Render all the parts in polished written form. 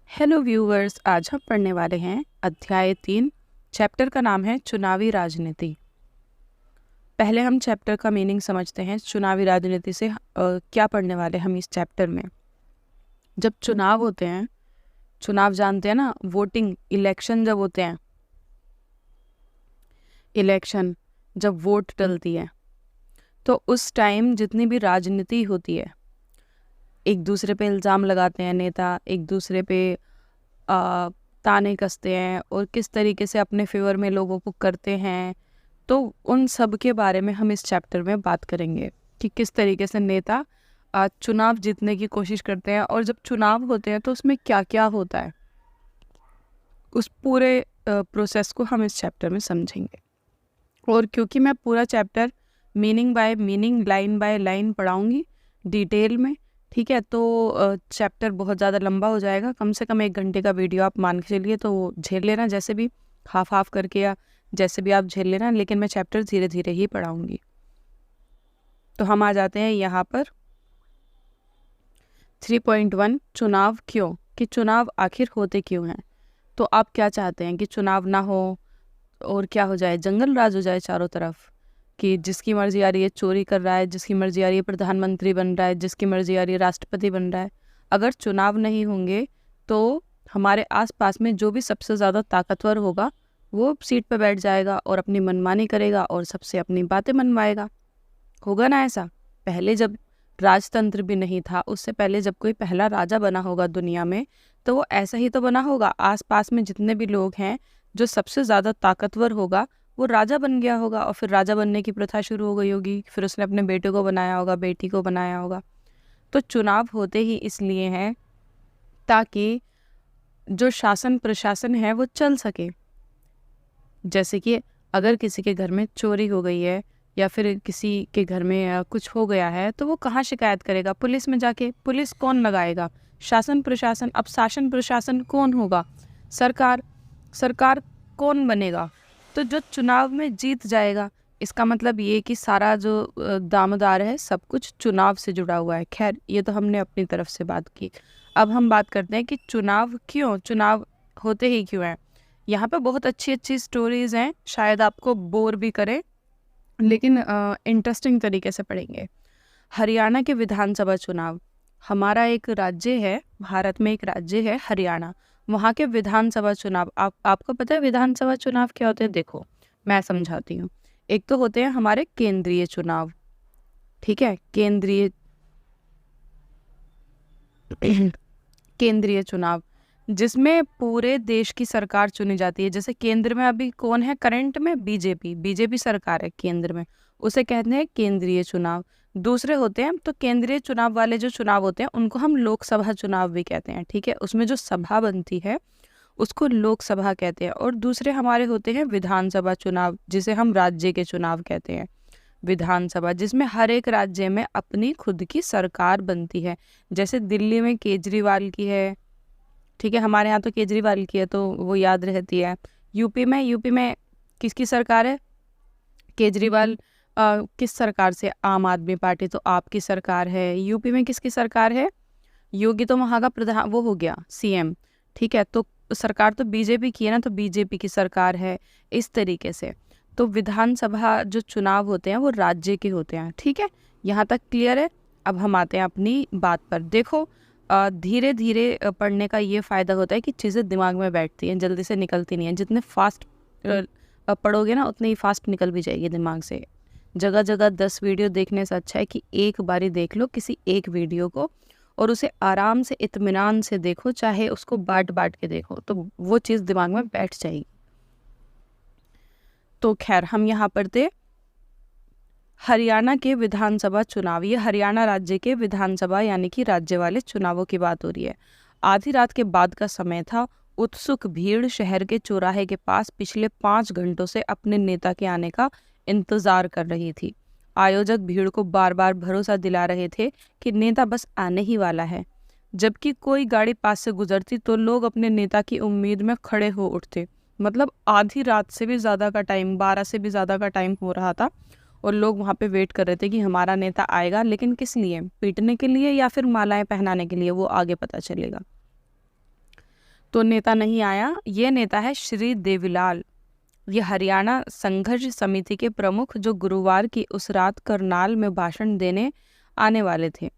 Hello viewers, आज हम पढ़ने वाले हैं अध्याय 3। चैप्टर का नाम है चुनावी राजनीति। पहले हम चैप्टर का मीनिंग समझते हैं। चुनावी राजनीति से क्या पढ़ने वाले हम इस चैप्टर में। जब चुनाव होते हैं, चुनाव जानते हैं ना, वोटिंग, इलेक्शन जब होते हैं, इलेक्शन जब वोट डलती है, तो उस टाइम जितनी भी राजनीति होती है, एक दूसरे पे इल्ज़ाम लगाते हैं नेता, एक दूसरे पे ताने कसते हैं और किस तरीके से अपने फेवर में लोगों को करते हैं। तो उन सब के बारे में हम इस चैप्टर में बात करेंगे कि किस तरीके से नेता चुनाव जीतने की कोशिश करते हैं, और जब चुनाव होते हैं तो उसमें क्या क्या होता है, उस पूरे प्रोसेस को हम इस चैप्टर में समझेंगे। और क्योंकि मैं पूरा chapter meaning by meaning, line by line पढ़ाऊँगी डिटेल में, ठीक है, तो चैप्टर बहुत ज़्यादा लंबा हो जाएगा। कम से कम 1 घंटे का वीडियो आप मान के चलिए, तो झेल लेना, जैसे भी हाफ करके या जैसे भी आप झेल लेना, लेकिन मैं चैप्टर धीरे धीरे ही पढ़ाऊँगी। तो हम आ जाते हैं यहाँ पर 3.1 चुनाव क्यों, कि चुनाव आखिर होते क्यों हैं। तो आप क्या चाहते हैं कि चुनाव ना हो और क्या हो जाए, जंगल राज हो जाए चारों तरफ, कि जिसकी मर्जी आ रही है चोरी कर रहा है, जिसकी मर्जी आ रही है प्रधानमंत्री बन रहा है, जिसकी मर्जी आ रही है राष्ट्रपति बन रहा है। अगर चुनाव नहीं होंगे तो हमारे आसपास में जो भी सबसे ज़्यादा ताकतवर होगा वो सीट पर बैठ जाएगा और अपनी मनमानी करेगा और सबसे अपनी बातें मनवाएगा। होगा ना ऐसा? पहले जब राजतंत्र भी नहीं था, उससे पहले जब कोई पहला राजा बना होगा दुनिया में, तो वो ऐसा ही तो बना होगा। आसपास में जितने भी लोग हैं, जो सबसे ज़्यादा ताकतवर होगा वो राजा बन गया होगा, और फिर राजा बनने की प्रथा शुरू हो गई होगी। फिर उसने अपने बेटे को बनाया होगा, बेटी को बनाया होगा। तो चुनाव होते ही इसलिए हैं ताकि जो शासन प्रशासन है वो चल सके। जैसे कि अगर किसी के घर में चोरी हो गई है या फिर किसी के घर में कुछ हो गया है, तो वो कहाँ शिकायत करेगा? पुलिस में जाके। पुलिस कौन लगाएगा? शासन प्रशासन। अब शासन प्रशासन कौन होगा? सरकार। सरकार कौन बनेगा? तो जो चुनाव में जीत जाएगा, इसका मतलब ये कि सारा जो दामदार है, सब कुछ चुनाव से जुड़ा हुआ है। खैर, ये तो हमने अपनी तरफ से बात की। अब हम बात करते हैं कि चुनाव क्यों, चुनाव होते ही क्यों है। यहाँ पे बहुत अच्छी अच्छी स्टोरीज हैं, शायद आपको बोर भी करे, लेकिन इंटरेस्टिंग तरीके से पढ़ेंगे। हरियाणा के विधानसभा चुनाव। हमारा एक राज्य है, भारत में एक राज्य है हरियाणा, वहाँ के विधानसभा चुनाव। आपको पता है विधानसभा चुनाव क्या होते हैं? देखो, मैं समझाती हूँ। एक तो होते हैं हमारे केंद्रीय चुनाव, ठीक है, केंद्रीय चुनाव, जिसमें पूरे देश की सरकार चुनी जाती है। जैसे केंद्र में अभी कौन है करंट में? बीजेपी सरकार है केंद्र में, उसे कहते हैं केंद्रीय चुनाव। दूसरे होते हैं, तो केंद्रीय चुनाव वाले जो चुनाव होते हैं उनको हम लोकसभा चुनाव भी कहते हैं, ठीक है, उसमें जो सभा बनती है उसको लोकसभा कहते हैं। और दूसरे हमारे होते हैं विधानसभा चुनाव, जिसे हम राज्य के चुनाव कहते हैं। विधानसभा, जिसमें हर एक राज्य में अपनी खुद की सरकार बनती है। जैसे दिल्ली में केजरीवाल की है, ठीक है, हमारे यहाँ तो केजरीवाल की है तो वो याद रहती है। यूपी में किसकी सरकार है? केजरीवाल किस सरकार से? आम आदमी पार्टी, तो आपकी सरकार है। यूपी में किसकी सरकार है? योगी तो वहाँ का प्रधान, वो हो गया सीएम, ठीक है, तो सरकार तो बीजेपी की है ना, तो बीजेपी की सरकार है। इस तरीके से तो विधानसभा जो चुनाव होते हैं वो राज्य के होते हैं, ठीक है, यहाँ तक क्लियर है। अब हम आते हैं अपनी बात पर। देखो, धीरे धीरे पढ़ने का ये फ़ायदा होता है कि चीज़ें दिमाग में बैठती हैं, जल्दी से निकलती नहीं हैं। जितने फास्ट पढ़ोगे ना, उतने ही फास्ट निकल भी जाएगी दिमाग से। जगह जगह 10 वीडियो देखने से अच्छा है कि एक बारी देख लो किसी एक वीडियो को, और उसे आराम से इत्मीनान से देखो, चाहे उसको बांट बांट के देखो, तो वो चीज़ दिमाग में बैठ जाएगी। तो खैर, हम यहाँ पर थे हरियाणा के विधानसभा चुनाव। ये हरियाणा राज्य के विधानसभा यानी कि राज्य वाले चुनावों की बात हो रही है। आधी रात के बाद का समय था। उत्सुक भीड़ शहर के चौराहे के पास पिछले 5 घंटों से अपने नेता के आने का इंतजार कर रही थी। आयोजक भीड़ को बार बार भरोसा दिला रहे थे कि नेता बस आने ही वाला है। जबकि कोई गाड़ी पास से गुजरती तो लोग अपने नेता की उम्मीद में खड़े हो उठते। मतलब आधी रात से भी ज़्यादा का टाइम, 12 से भी ज़्यादा का टाइम हो रहा था, और लोग वहाँ पे वेट कर रहे थे कि हमारा नेता आएगा। लेकिन किस लिए? पीटने के लिए या फिर मालाएं पहनाने के लिए? वो आगे पता चलेगा। तो नेता नहीं आया। ये नेता है श्री देवीलाल। ये हरियाणा संघर्ष समिति के प्रमुख, जो गुरुवार की उस रात करनाल में भाषण देने आने वाले थे।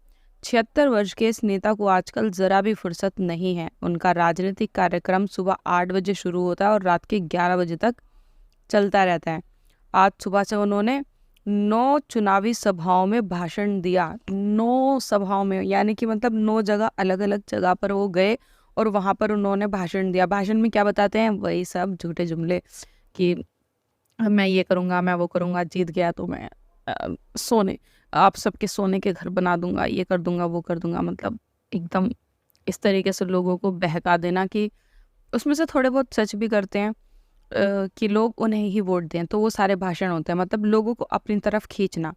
76 वर्ष के इस नेता को आजकल जरा भी फुर्सत नहीं है। उनका राजनीतिक कार्यक्रम सुबह 8 बजे शुरू होता है और रात के 11 बजे तक चलता रहता है। आज सुबह से उन्होंने 9 चुनावी सभाओं में भाषण दिया। 9 सभाओं में, यानी कि मतलब 9 जगह, अलग अलग जगह पर वो गए और वहाँ पर उन्होंने भाषण दिया। भाषण में क्या बताते हैं? वही सब झूठे जुमले कि मैं ये करूँगा, मैं वो करूँगा, जीत गया तो मैं सोने, आप सबके सोने के घर बना दूंगा, ये कर दूंगा, वो कर दूंगा। मतलब एकदम इस तरीके से लोगों को बहका देना कि उसमें से थोड़े बहुत सच भी करते हैं कि लोग उन्हें ही वोट दें। तो वो सारे भाषण होते हैं, मतलब लोगों को अपनी तरफ खींचना।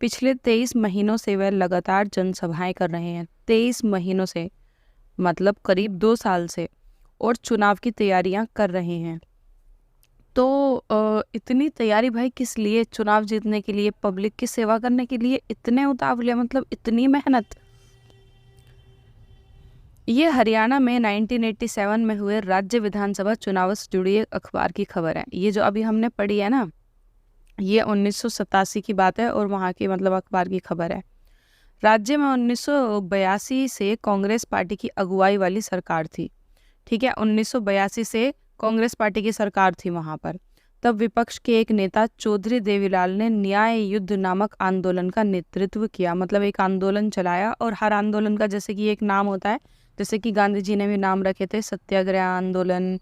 पिछले 23 महीनों से वह लगातार जनसभाएं कर रहे हैं। 23 महीनों से, मतलब करीब 2 साल से, और चुनाव की तैयारियां कर रहे हैं। तो इतनी तैयारी भाई किस लिए? चुनाव जीतने के लिए, पब्लिक की सेवा करने के लिए इतने उतावले, मतलब इतनी मेहनत। ये हरियाणा में 1987 में हुए राज्य विधानसभा चुनाव से जुड़ी एक अखबार की खबर है। ये जो अभी हमने पढ़ी है ना, ये 1987 की बात है और वहाँ की मतलब अखबार की खबर है। राज्य में 1982 से कांग्रेस पार्टी की अगुवाई वाली सरकार थी। ठीक है, 1982 से कांग्रेस पार्टी की सरकार थी वहाँ पर। तब विपक्ष के एक नेता चौधरी देवीलाल ने न्याय युद्ध नामक आंदोलन का नेतृत्व किया। मतलब एक आंदोलन चलाया, और हर आंदोलन का जैसे कि एक नाम होता है, जैसे कि गांधी जी ने भी नाम रखे थे, सत्याग्रह आंदोलन,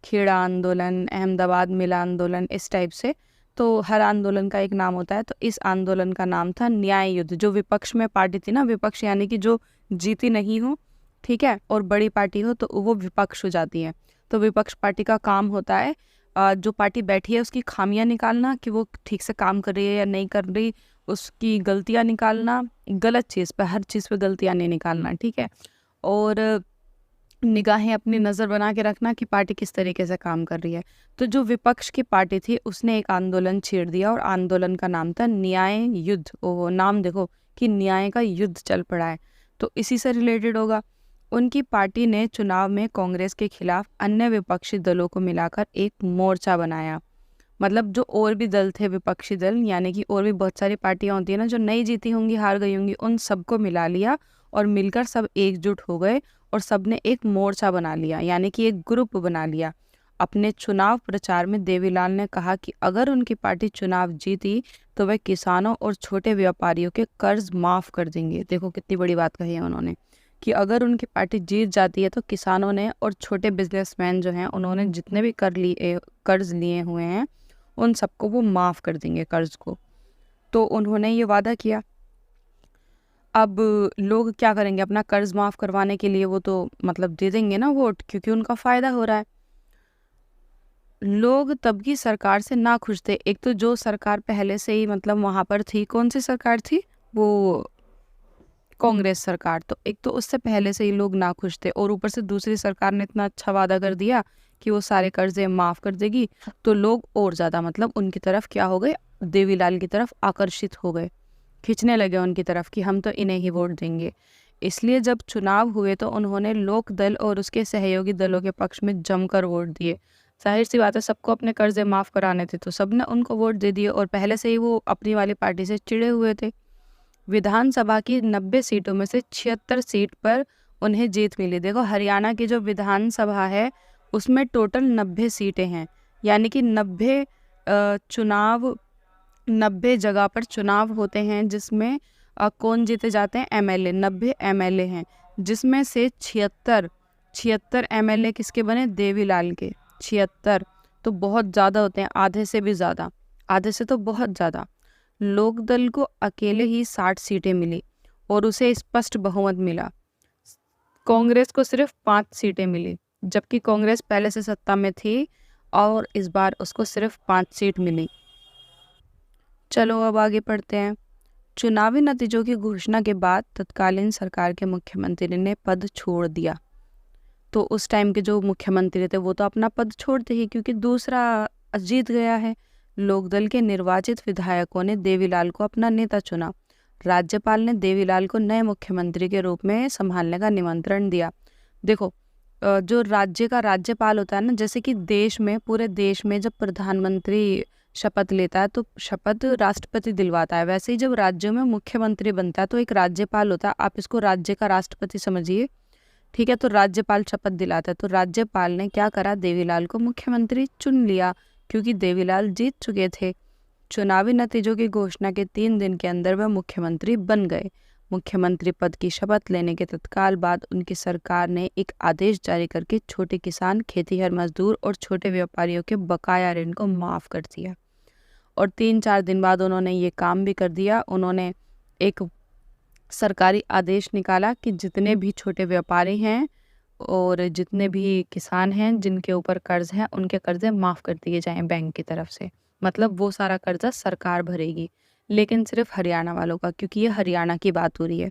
खेड़ा आंदोलन, अहमदाबाद मिला आंदोलन, इस टाइप से। तो हर आंदोलन का एक नाम होता है। तो इस आंदोलन का नाम था न्याय युद्ध। जो विपक्ष में पार्टी थी ना, विपक्ष यानी कि जो जीती नहीं हो, ठीक है, और बड़ी पार्टी हो, तो वो विपक्ष हो जाती है। तो विपक्ष पार्टी का काम होता है जो पार्टी बैठी है उसकी खामियां निकालना, कि वो ठीक से काम कर रही है या नहीं कर रही, उसकी गलतियां निकालना, गलत चीज़ पे, हर चीज़ पे गलतियां नहीं निकालना, ठीक है। और निगाहें अपनी नज़र बना के रखना कि पार्टी किस तरीके से काम कर रही है। तो जो विपक्ष की पार्टी थी उसने एक आंदोलन छेड़ दिया, और आंदोलन का नाम था न्याय युद्ध। वो नाम देखो कि न्याय का युद्ध चल पड़ा है, तो इसी से रिलेटेड होगा। उनकी पार्टी ने चुनाव में कांग्रेस के खिलाफ अन्य विपक्षी दलों को मिलाकर एक मोर्चा बनाया। मतलब जो और भी दल थे, विपक्षी दल, यानी कि और भी बहुत सारी पार्टियां होती है ना जो नहीं जीती होंगी, हार गई होंगी, उन सबको मिला लिया और मिलकर सब एकजुट हो गए और सबने एक मोर्चा बना लिया, यानी कि एक ग्रुप बना लिया। अपने चुनाव प्रचार में देवीलाल ने कहा कि अगर उनकी पार्टी चुनाव जीती तो वह किसानों और छोटे व्यापारियों के कर्ज माफ कर देंगे। देखो कितनी बड़ी बात कही है उन्होंने, कि अगर उनकी पार्टी जीत जाती है तो किसानों ने और छोटे बिजनेसमैन जो हैं, उन्होंने जितने भी कर्ज लिए हुए हैं उन सबको वो माफ़ कर देंगे, कर्ज को। तो उन्होंने ये वादा किया। अब लोग क्या करेंगे? अपना कर्ज माफ़ करवाने के लिए वो तो मतलब दे देंगे ना वोट, क्योंकि उनका फ़ायदा हो रहा है। लोग तब की सरकार से ना खुश थे। एक तो जो सरकार पहले से ही मतलब वहाँ पर थी, कौन सी सरकार थी वो? कांग्रेस सरकार। तो एक तो उससे पहले से ही लोग नाखुश थे, और ऊपर से दूसरी सरकार ने इतना अच्छा वादा कर दिया कि वो सारे कर्जे माफ़ कर देगी, तो लोग और ज़्यादा मतलब उनकी तरफ क्या हो गए? देवीलाल की तरफ आकर्षित हो गए, खींचने लगे उनकी तरफ कि हम तो इन्हें ही वोट देंगे। इसलिए जब चुनाव हुए तो उन्होंने लोक दल और उसके सहयोगी दलों के पक्ष में जमकर वोट दिए। जाहिर सी बात है, सबको अपने कर्जे माफ़ कराने थे, तो सबने उनको वोट दे दिए, और पहले से ही वो अपनी वाली पार्टी से चिड़े हुए थे। विधानसभा की 90 सीटों में से 76 सीट पर उन्हें जीत मिली। देखो हरियाणा की जो विधानसभा है उसमें टोटल 90 सीटें हैं, यानी कि 90 जगह पर चुनाव होते हैं, जिसमें कौन जीते जाते हैं? एमएलए। 90 एमएलए हैं, जिसमें से 76 एमएलए किसके बने? देवीलाल के। 76 तो बहुत ज़्यादा होते हैं, आधे से भी ज़्यादा, आधे से तो बहुत ज़्यादा। लोकदल को अकेले ही 60 सीटें मिली और उसे स्पष्ट बहुमत मिला। कांग्रेस को सिर्फ 5 सीटें मिली, जबकि कांग्रेस पहले से सत्ता में थी और इस बार उसको सिर्फ 5 सीट मिली। चलो अब आगे पढ़ते हैं। चुनावी नतीजों की घोषणा के बाद तत्कालीन सरकार के मुख्यमंत्री ने पद छोड़ दिया। तो उस टाइम के जो मुख्यमंत्री थे वो तो अपना पद छोड़ते ही, क्योंकि दूसरा जीत गया है। लोकदल के निर्वाचित विधायकों ने देवीलाल को अपना नेता चुना। राज्यपाल ने देवीलाल को नए मुख्यमंत्री के रूप में संभालने का निमंत्रण दिया। देखो जो राज्य का राज्यपाल होता है ना, जैसे कि देश में, पूरे देश में जब प्रधानमंत्री शपथ लेता है तो शपथ राष्ट्रपति दिलवाता है, वैसे ही जब राज्यों में मुख्यमंत्री बनता है तो एक राज्यपाल होता है, आप इसको राज्य का राष्ट्रपति समझिए। ठीक है, तो राज्यपाल शपथ दिलाता है, तो राज्यपाल ने क्या करा, देवीलाल को मुख्यमंत्री चुन लिया, क्योंकि देवीलाल जीत चुके थे। चुनावी नतीजों की घोषणा के 3 दिन के अंदर वह मुख्यमंत्री बन गए। मुख्यमंत्री पद की शपथ लेने के तत्काल बाद उनकी सरकार ने एक आदेश जारी करके छोटे किसान, खेतीहर मजदूर और छोटे व्यापारियों के बकाया ऋण को माफ कर दिया। और 3-4 दिन बाद उन्होंने ये काम भी कर दिया। उन्होंने एक सरकारी आदेश निकाला कि जितने भी छोटे व्यापारी हैं और जितने भी किसान हैं जिनके ऊपर कर्ज है, उनके कर्जे माफ़ कर दिए जाएं बैंक की तरफ से। मतलब वो सारा कर्जा सरकार भरेगी, लेकिन सिर्फ हरियाणा वालों का, क्योंकि ये हरियाणा की बात हो रही है।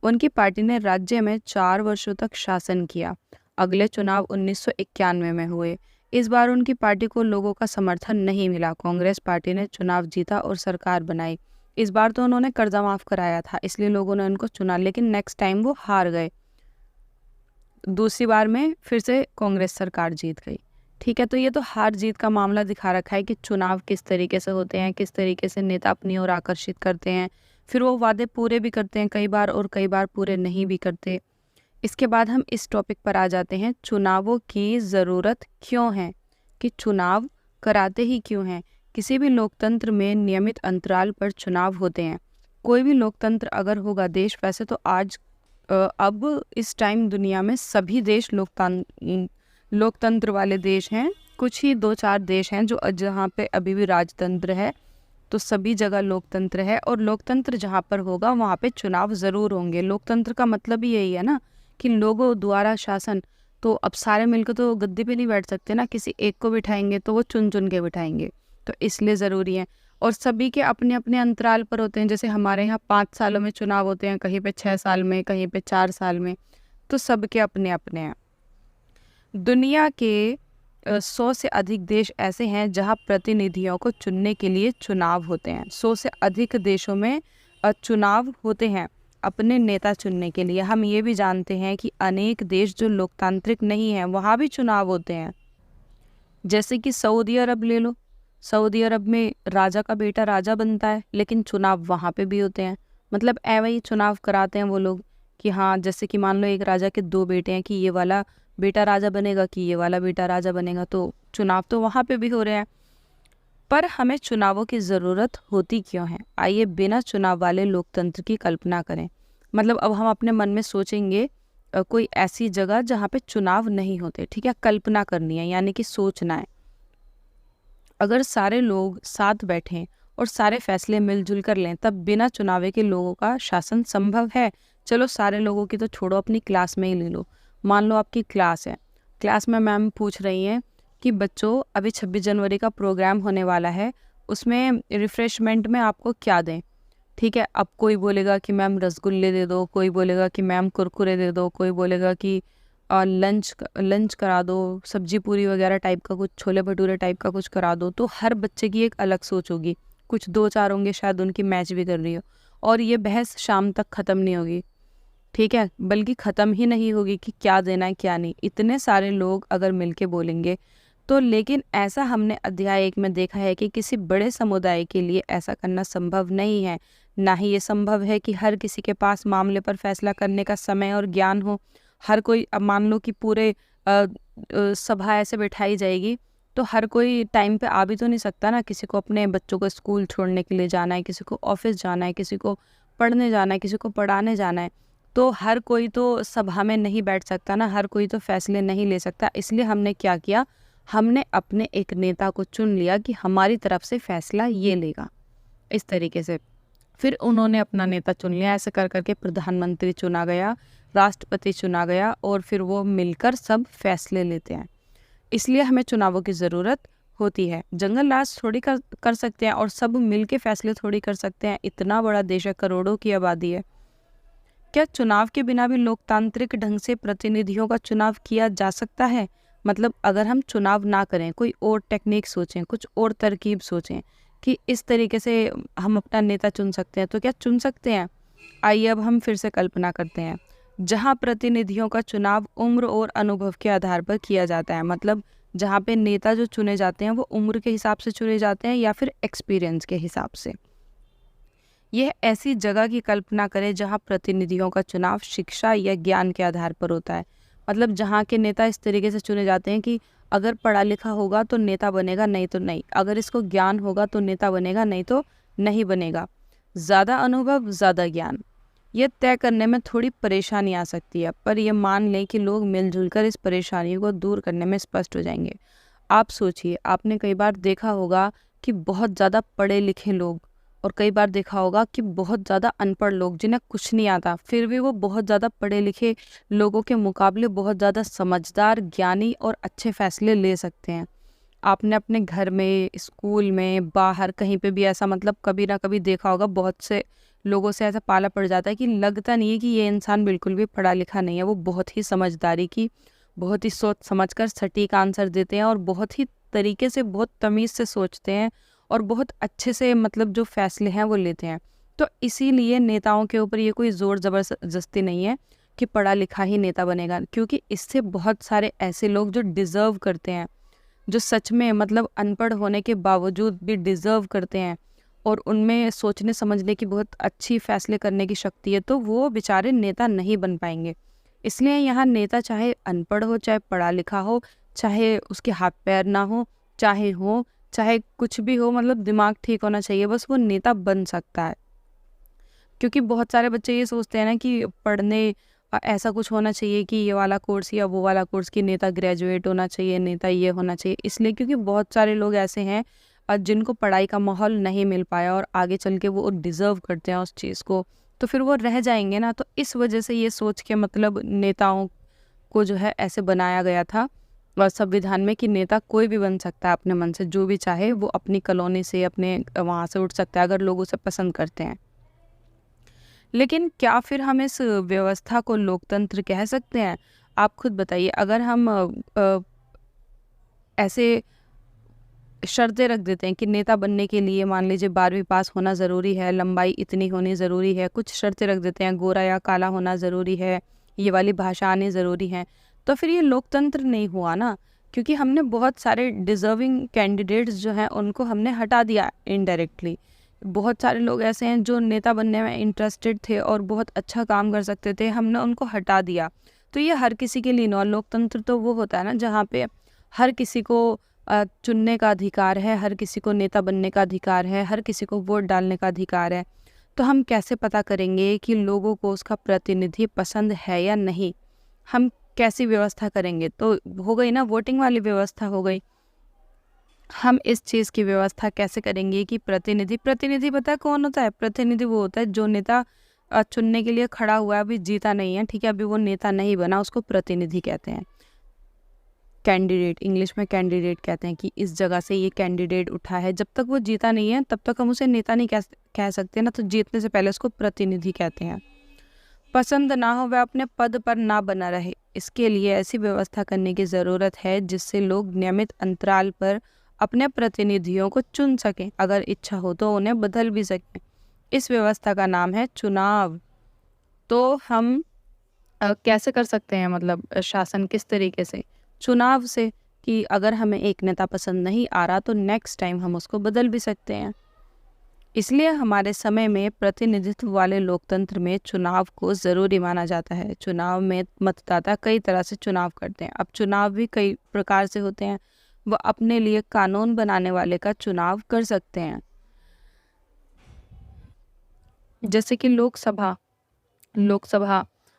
उनकी पार्टी ने राज्य में 4 वर्षों तक शासन किया। अगले चुनाव 1991 में हुए। इस बार उनकी पार्टी को लोगों का समर्थन नहीं मिला। कांग्रेस पार्टी ने चुनाव जीता और सरकार बनाई। इस बार तो उन्होंने कर्जा माफ कराया था, इसलिए लोगों ने उनको चुना, लेकिन नेक्स्ट टाइम वो हार गए। दूसरी बार में फिर से कांग्रेस सरकार जीत गई। ठीक है, तो ये तो हार जीत का मामला दिखा रखा है कि चुनाव किस तरीके से होते हैं, किस तरीके से नेता अपनी ओर आकर्षित करते हैं। फिर वो वादे पूरे भी करते हैं कई बार, और कई बार पूरे नहीं भी करते। इसके बाद हम इस टॉपिक पर आ जाते हैं, चुनावों की ज़रूरत क्यों है, कि चुनाव कराते ही क्यों हैं। किसी भी लोकतंत्र में नियमित अंतराल पर चुनाव होते हैं। कोई भी लोकतंत्र अगर होगा देश, वैसे तो आज अब इस टाइम दुनिया में सभी देश लोकतंत्र वाले देश हैं। कुछ ही 2-4 देश हैं जो जहाँ पे अभी भी राजतंत्र है, तो सभी जगह लोकतंत्र है। और लोकतंत्र जहाँ पर होगा वहाँ पे चुनाव ज़रूर होंगे। लोकतंत्र का मतलब ही यही है ना, कि लोगों द्वारा शासन। तो अब सारे मिलकर तो गद्दी पे नहीं बैठ सकते ना, किसी एक को बिठाएंगे तो वो चुन चुन के बिठाएंगे, तो इसलिए ज़रूरी है। और सभी के अपने अपने अंतराल पर होते हैं। जैसे हमारे यहाँ 5 सालों में चुनाव होते हैं, कहीं पे 6 साल में, कहीं पे 4 साल में, तो सबके अपने अपने हैं। दुनिया के 100 से अधिक देश ऐसे हैं जहां प्रतिनिधियों को चुनने के लिए चुनाव होते हैं। 100 से अधिक देशों में चुनाव होते हैं अपने नेता चुनने के लिए। हम ये भी जानते हैं कि अनेक देश जो लोकतांत्रिक नहीं हैं वहाँ भी चुनाव होते हैं। जैसे कि सऊदी अरब ले लो, सऊदी अरब में राजा का बेटा राजा बनता है, लेकिन चुनाव वहाँ पे भी होते हैं। मतलब वही चुनाव कराते हैं वो लोग, कि हाँ, जैसे कि मान लो एक राजा के 2 बेटे हैं, कि ये वाला बेटा राजा बनेगा, कि ये वाला बेटा राजा बनेगा, तो चुनाव तो वहाँ पे भी हो रहे हैं। पर हमें चुनावों की ज़रूरत होती क्यों है? आइए बिना चुनाव वाले लोकतंत्र की कल्पना करें। मतलब अब हम अपने मन में सोचेंगे कोई ऐसी जगह जहाँ पे चुनाव नहीं होते। ठीक है, कल्पना करनी है, यानी कि सोचना है। अगर सारे लोग साथ बैठें और सारे फैसले मिलजुल कर लें, तब बिना चुनावे के लोगों का शासन संभव है। चलो सारे लोगों की तो छोड़ो, अपनी क्लास में ही ले लो। मान लो आपकी क्लास है, क्लास में मैम पूछ रही हैं कि बच्चों अभी 26 जनवरी का प्रोग्राम होने वाला है, उसमें रिफ्रेशमेंट में आपको क्या दें। ठीक है, अब कोई बोलेगा कि मैम रसगुल्ले दे दो, कोई बोलेगा कि मैम कुरकुरे दे दो, कोई बोलेगा कि लंच करा दो, सब्जी पूरी वगैरह टाइप का कुछ, छोले भटूरे टाइप का कुछ करा दो। तो हर बच्चे की एक अलग सोच होगी। कुछ 2-4 होंगे शायद उनकी मैच भी कर रही हो, और ये बहस शाम तक ख़त्म नहीं होगी। ठीक है, बल्कि ख़त्म ही नहीं होगी कि क्या देना है क्या नहीं। इतने सारे लोग अगर मिलके बोलेंगे तो। लेकिन ऐसा हमने अध्याय 1 में देखा है कि किसी बड़े समुदाय के लिए ऐसा करना संभव नहीं है। ना ही ये संभव है कि हर किसी के पास मामले पर फैसला करने का समय और ज्ञान हो। हर कोई, अब मान लो कि पूरे सभा ऐसे बैठाई जाएगी, तो हर कोई टाइम पे आ भी तो नहीं सकता ना। किसी को अपने बच्चों को स्कूल छोड़ने के लिए जाना है, किसी को ऑफिस जाना है, किसी को पढ़ने जाना है, किसी को पढ़ाने जाना है। तो हर कोई तो सभा में नहीं बैठ सकता ना, हर कोई तो फैसले नहीं ले सकता। इसलिए हमने क्या किया, हमने अपने एक नेता को चुन लिया कि हमारी तरफ से फैसला ये लेगा, इस तरीके से। फिर उन्होंने अपना नेता चुन लिया। ऐसे कर करके प्रधानमंत्री चुना गया, राष्ट्रपति चुना गया, और फिर वो मिलकर सब फैसले लेते हैं। इसलिए हमें चुनावों की ज़रूरत होती है। जंगल राज थोड़ी कर सकते हैं, और सब मिलके फैसले थोड़ी कर सकते हैं। इतना बड़ा देश है, करोड़ों की आबादी है। क्या चुनाव के बिना भी लोकतांत्रिक ढंग से प्रतिनिधियों का चुनाव किया जा सकता है? मतलब अगर हम चुनाव ना करें, कोई और टेक्निक सोचें, कुछ और तरकीब सोचें कि इस तरीके से हम अपना नेता चुन सकते हैं, तो क्या चुन सकते हैं? आइए अब हम फिर से कल्पना करते हैं। जहाँ प्रतिनिधियों का चुनाव उम्र और अनुभव के आधार पर किया जाता है। मतलब जहाँ पे नेता जो चुने जाते हैं वो उम्र के हिसाब से चुने जाते हैं या फिर एक्सपीरियंस के हिसाब से। यह ऐसी जगह की कल्पना करें जहाँ प्रतिनिधियों का चुनाव शिक्षा या ज्ञान के आधार पर होता है। मतलब जहाँ के नेता इस तरीके से चुने जाते हैं कि अगर पढ़ा लिखा होगा तो नेता बनेगा, नहीं तो नहीं। अगर इसको ज्ञान होगा तो नेता बनेगा, नहीं तो नहीं बनेगा। ज़्यादा अनुभव, ज़्यादा ज्ञान, ये तय करने में थोड़ी परेशानी आ सकती है, पर यह मान लें कि लोग मिलजुल कर इस परेशानी को दूर करने में स्पष्ट हो जाएंगे। आप सोचिए, आपने कई बार देखा होगा कि बहुत ज़्यादा पढ़े लिखे लोग, और कई बार देखा होगा कि बहुत ज़्यादा अनपढ़ लोग जिन्हें कुछ नहीं आता, फिर भी वो बहुत ज़्यादा पढ़े लिखे लोगों के मुकाबले बहुत ज़्यादा समझदार, ज्ञानी और अच्छे फैसले ले सकते हैं। आपने अपने घर में, स्कूल में, बाहर कहीं पे भी ऐसा मतलब कभी ना कभी देखा होगा, बहुत से लोगों से ऐसा पाला पड़ जाता है कि लगता नहीं है कि ये इंसान बिल्कुल भी पढ़ा लिखा नहीं है। वो बहुत ही समझदारी की, बहुत ही सोच समझ कर सटीक आंसर देते हैं और बहुत ही तरीके से, बहुत तमीज़ से सोचते हैं और बहुत अच्छे से मतलब जो फैसले हैं वो लेते हैं। तो इसीलिए नेताओं के ऊपर ये कोई ज़ोर ज़बरदस्ती नहीं है कि पढ़ा लिखा ही नेता बनेगा, क्योंकि इससे बहुत सारे ऐसे लोग जो डिज़र्व करते हैं, जो सच में मतलब अनपढ़ होने के बावजूद भी डिज़र्व करते हैं और उनमें सोचने समझने की बहुत अच्छी फैसले करने की शक्ति है, तो वो बेचारे नेता नहीं बन पाएंगे। इसलिए यहाँ नेता चाहे अनपढ़ हो, चाहे पढ़ा लिखा हो, चाहे उसके हाथ पैर ना हो, चाहे कुछ भी हो, मतलब दिमाग ठीक होना चाहिए, बस वो नेता बन सकता है। क्योंकि बहुत सारे बच्चे ये सोचते हैं ना कि पढ़ने ऐसा कुछ होना चाहिए कि ये वाला कोर्स या वो वाला कोर्स, कि नेता ग्रेजुएट होना चाहिए, नेता ये होना चाहिए। इसलिए क्योंकि बहुत सारे लोग ऐसे हैं जिनको पढ़ाई का माहौल नहीं मिल पाया और आगे चल के वो डिज़र्व करते हैं उस चीज़ को, तो फिर वो रह जाएंगे ना। तो इस वजह से ये सोच के मतलब नेताओं को जो है ऐसे बनाया गया था और संविधान में कि नेता कोई भी बन सकता है अपने मन से, जो भी चाहे वो अपनी कॉलोनी से, अपने वहाँ से उठ सकता है अगर लोग उसे पसंद करते हैं। लेकिन क्या फिर हम इस व्यवस्था को लोकतंत्र कह सकते हैं? आप खुद बताइए। अगर हम ऐसे शर्तें रख देते हैं कि नेता बनने के लिए मान लीजिए 12वीं पास होना ज़रूरी है, लंबाई इतनी होनी ज़रूरी है, कुछ शर्तें रख देते हैं, गोरा या काला होना ज़रूरी है, ये वाली भाषा आनी ज़रूरी है, तो फिर ये लोकतंत्र नहीं हुआ ना। क्योंकि हमने बहुत सारे डिज़र्विंग कैंडिडेट्स जो हैं उनको हमने हटा दिया इनडायरेक्टली। बहुत सारे लोग ऐसे हैं जो नेता बनने में इंटरेस्टेड थे और बहुत अच्छा काम कर सकते थे, हमने उनको हटा दिया। तो ये हर किसी के लिए नहीं। लोकतंत्र तो वो होता है ना जहाँ पे हर किसी को चुनने का अधिकार है, हर किसी को नेता बनने का अधिकार है, हर किसी को वोट डालने का अधिकार है। तो हम कैसे पता करेंगे कि लोगों को उसका प्रतिनिधि पसंद है या नहीं? हम कैसी व्यवस्था करेंगे? तो हो गई ना, वोटिंग वाली व्यवस्था हो गई। हम इस चीज़ की व्यवस्था कैसे करेंगे कि प्रतिनिधि पता है कौन होता है? प्रतिनिधि वो होता है जो नेता चुनने के लिए खड़ा हुआ है, अभी जीता नहीं है, ठीक है, अभी वो नेता नहीं बना, उसको प्रतिनिधि कहते हैं। कैंडिडेट, इंग्लिश में कैंडिडेट कहते हैं कि इस जगह से ये कैंडिडेट उठा है, जब तक वो जीता नहीं है तब तक हम उसे नेता नहीं कह सकते ना, तो जीतने से पहले उसको प्रतिनिधि कहते हैं। पसंद ना हो वह अपने पद पर ना बना रहे, इसके लिए ऐसी व्यवस्था करने की ज़रूरत है जिससे लोग नियमित अंतराल पर अपने प्रतिनिधियों को चुन सकें, अगर इच्छा हो तो उन्हें बदल भी सकें। इस व्यवस्था का नाम है चुनाव। तो हम कैसे कर सकते हैं, मतलब शासन किस तरीके से? चुनाव से, कि अगर हमें एक नेता पसंद नहीं आ रहा तो नेक्स्ट टाइम हम उसको बदल भी सकते हैं। इसलिए हमारे समय में प्रतिनिधित्व वाले लोकतंत्र में चुनाव को ज़रूरी माना जाता है। चुनाव में मतदाता कई तरह से चुनाव करते हैं। अब चुनाव भी कई प्रकार से होते हैं। वह अपने लिए कानून बनाने वाले का चुनाव कर सकते हैं। जैसे कि लोकसभा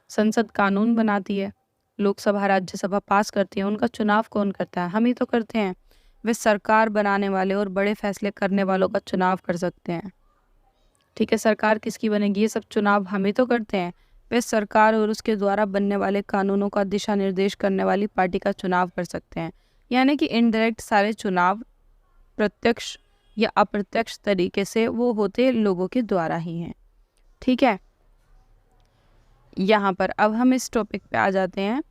संसद कानून बनाती है, लोकसभा राज्यसभा पास करती है, उनका चुनाव कौन करता है? हम ही तो करते हैं। वे सरकार बनाने वाले और बड़े फैसले करने वालों का चुनाव कर सकते हैं। ठीक है, सरकार किसकी बनेगी, ये सब चुनाव हम ही तो करते हैं। वे सरकार और उसके द्वारा बनने वाले कानूनों का दिशा निर्देश करने वाली पार्टी का चुनाव कर सकते हैं। यानी कि इनडायरेक्ट सारे चुनाव प्रत्यक्ष या अप्रत्यक्ष तरीके से वो होते लोगों के द्वारा ही हैं। ठीक है, यहाँ पर अब हम इस टॉपिक पे आ जाते हैं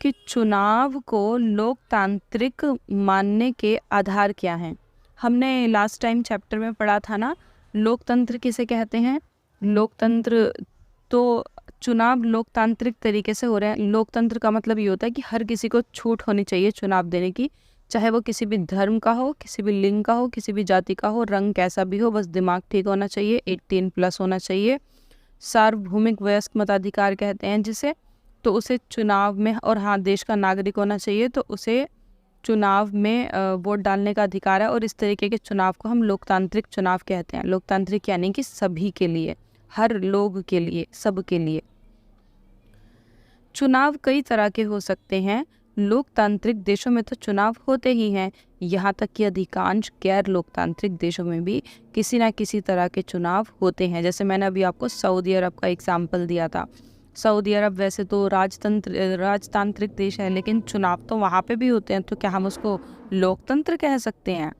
कि चुनाव को लोकतांत्रिक मानने के आधार क्या हैं। हमने लास्ट टाइम चैप्टर में पढ़ा था ना, लोकतंत्र किसे कहते हैं। लोकतंत्र तो चुनाव लोकतांत्रिक तरीके से हो रहे हैं। लोकतंत्र का मतलब ये होता है कि हर किसी को छूट होनी चाहिए चुनाव देने की, चाहे वो किसी भी धर्म का हो, किसी भी लिंग का हो, किसी भी जाति का हो, रंग कैसा भी हो, बस दिमाग ठीक होना चाहिए, 18+ होना चाहिए। सार्वभौमिक वयस्क मताधिकार कहते हैं जिसे, तो उसे चुनाव में, और हाँ देश का नागरिक होना चाहिए, तो उसे चुनाव में वोट डालने का अधिकार है। और इस तरीके के चुनाव को हम लोकतांत्रिक चुनाव कहते हैं। लोकतांत्रिक यानी कि सभी के लिए, हर लोग के लिए, सब के लिए। चुनाव कई तरह के हो सकते हैं। लोकतांत्रिक देशों में तो चुनाव होते ही हैं, यहाँ तक कि अधिकांश गैर लोकतांत्रिक देशों में भी किसी ना किसी तरह के चुनाव होते हैं। जैसे मैंने अभी आपको सऊदी अरब का एग्जाम्पल दिया था। सऊदी अरब वैसे तो राजतांत्रिक देश है, लेकिन चुनाव तो वहाँ पे भी होते हैं, तो क्या हम उसको लोकतंत्र कह सकते हैं?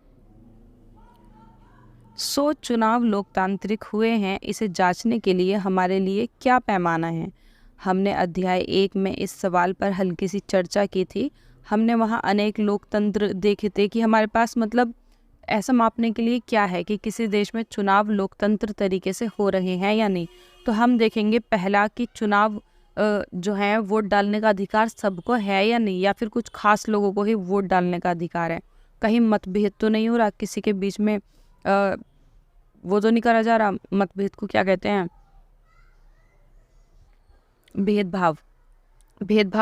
चुनाव लोकतांत्रिक हुए हैं, इसे जांचने के लिए हमारे लिए क्या पैमाना है? हमने अध्याय 1 में इस सवाल पर हल्की सी चर्चा की थी। हमने वहाँ अनेक लोकतंत्र देखे थे कि हमारे पास मतलब ऐसा मापने के लिए क्या है कि किसी देश में चुनाव लोकतंत्र तरीके से हो रहे हैं या नहीं। तो हम देखेंगे पहला कि चुनाव जो है वोट डालने का अधिकार सबको है या नहीं, या फिर कुछ खास लोगों को ही वोट डालने का अधिकार है। कहीं मतभेद तो नहीं हो रहा किसी के बीच में, वो तो नहीं करा जा रहा, मतभेद को क्या कहते हैं, भेदभाव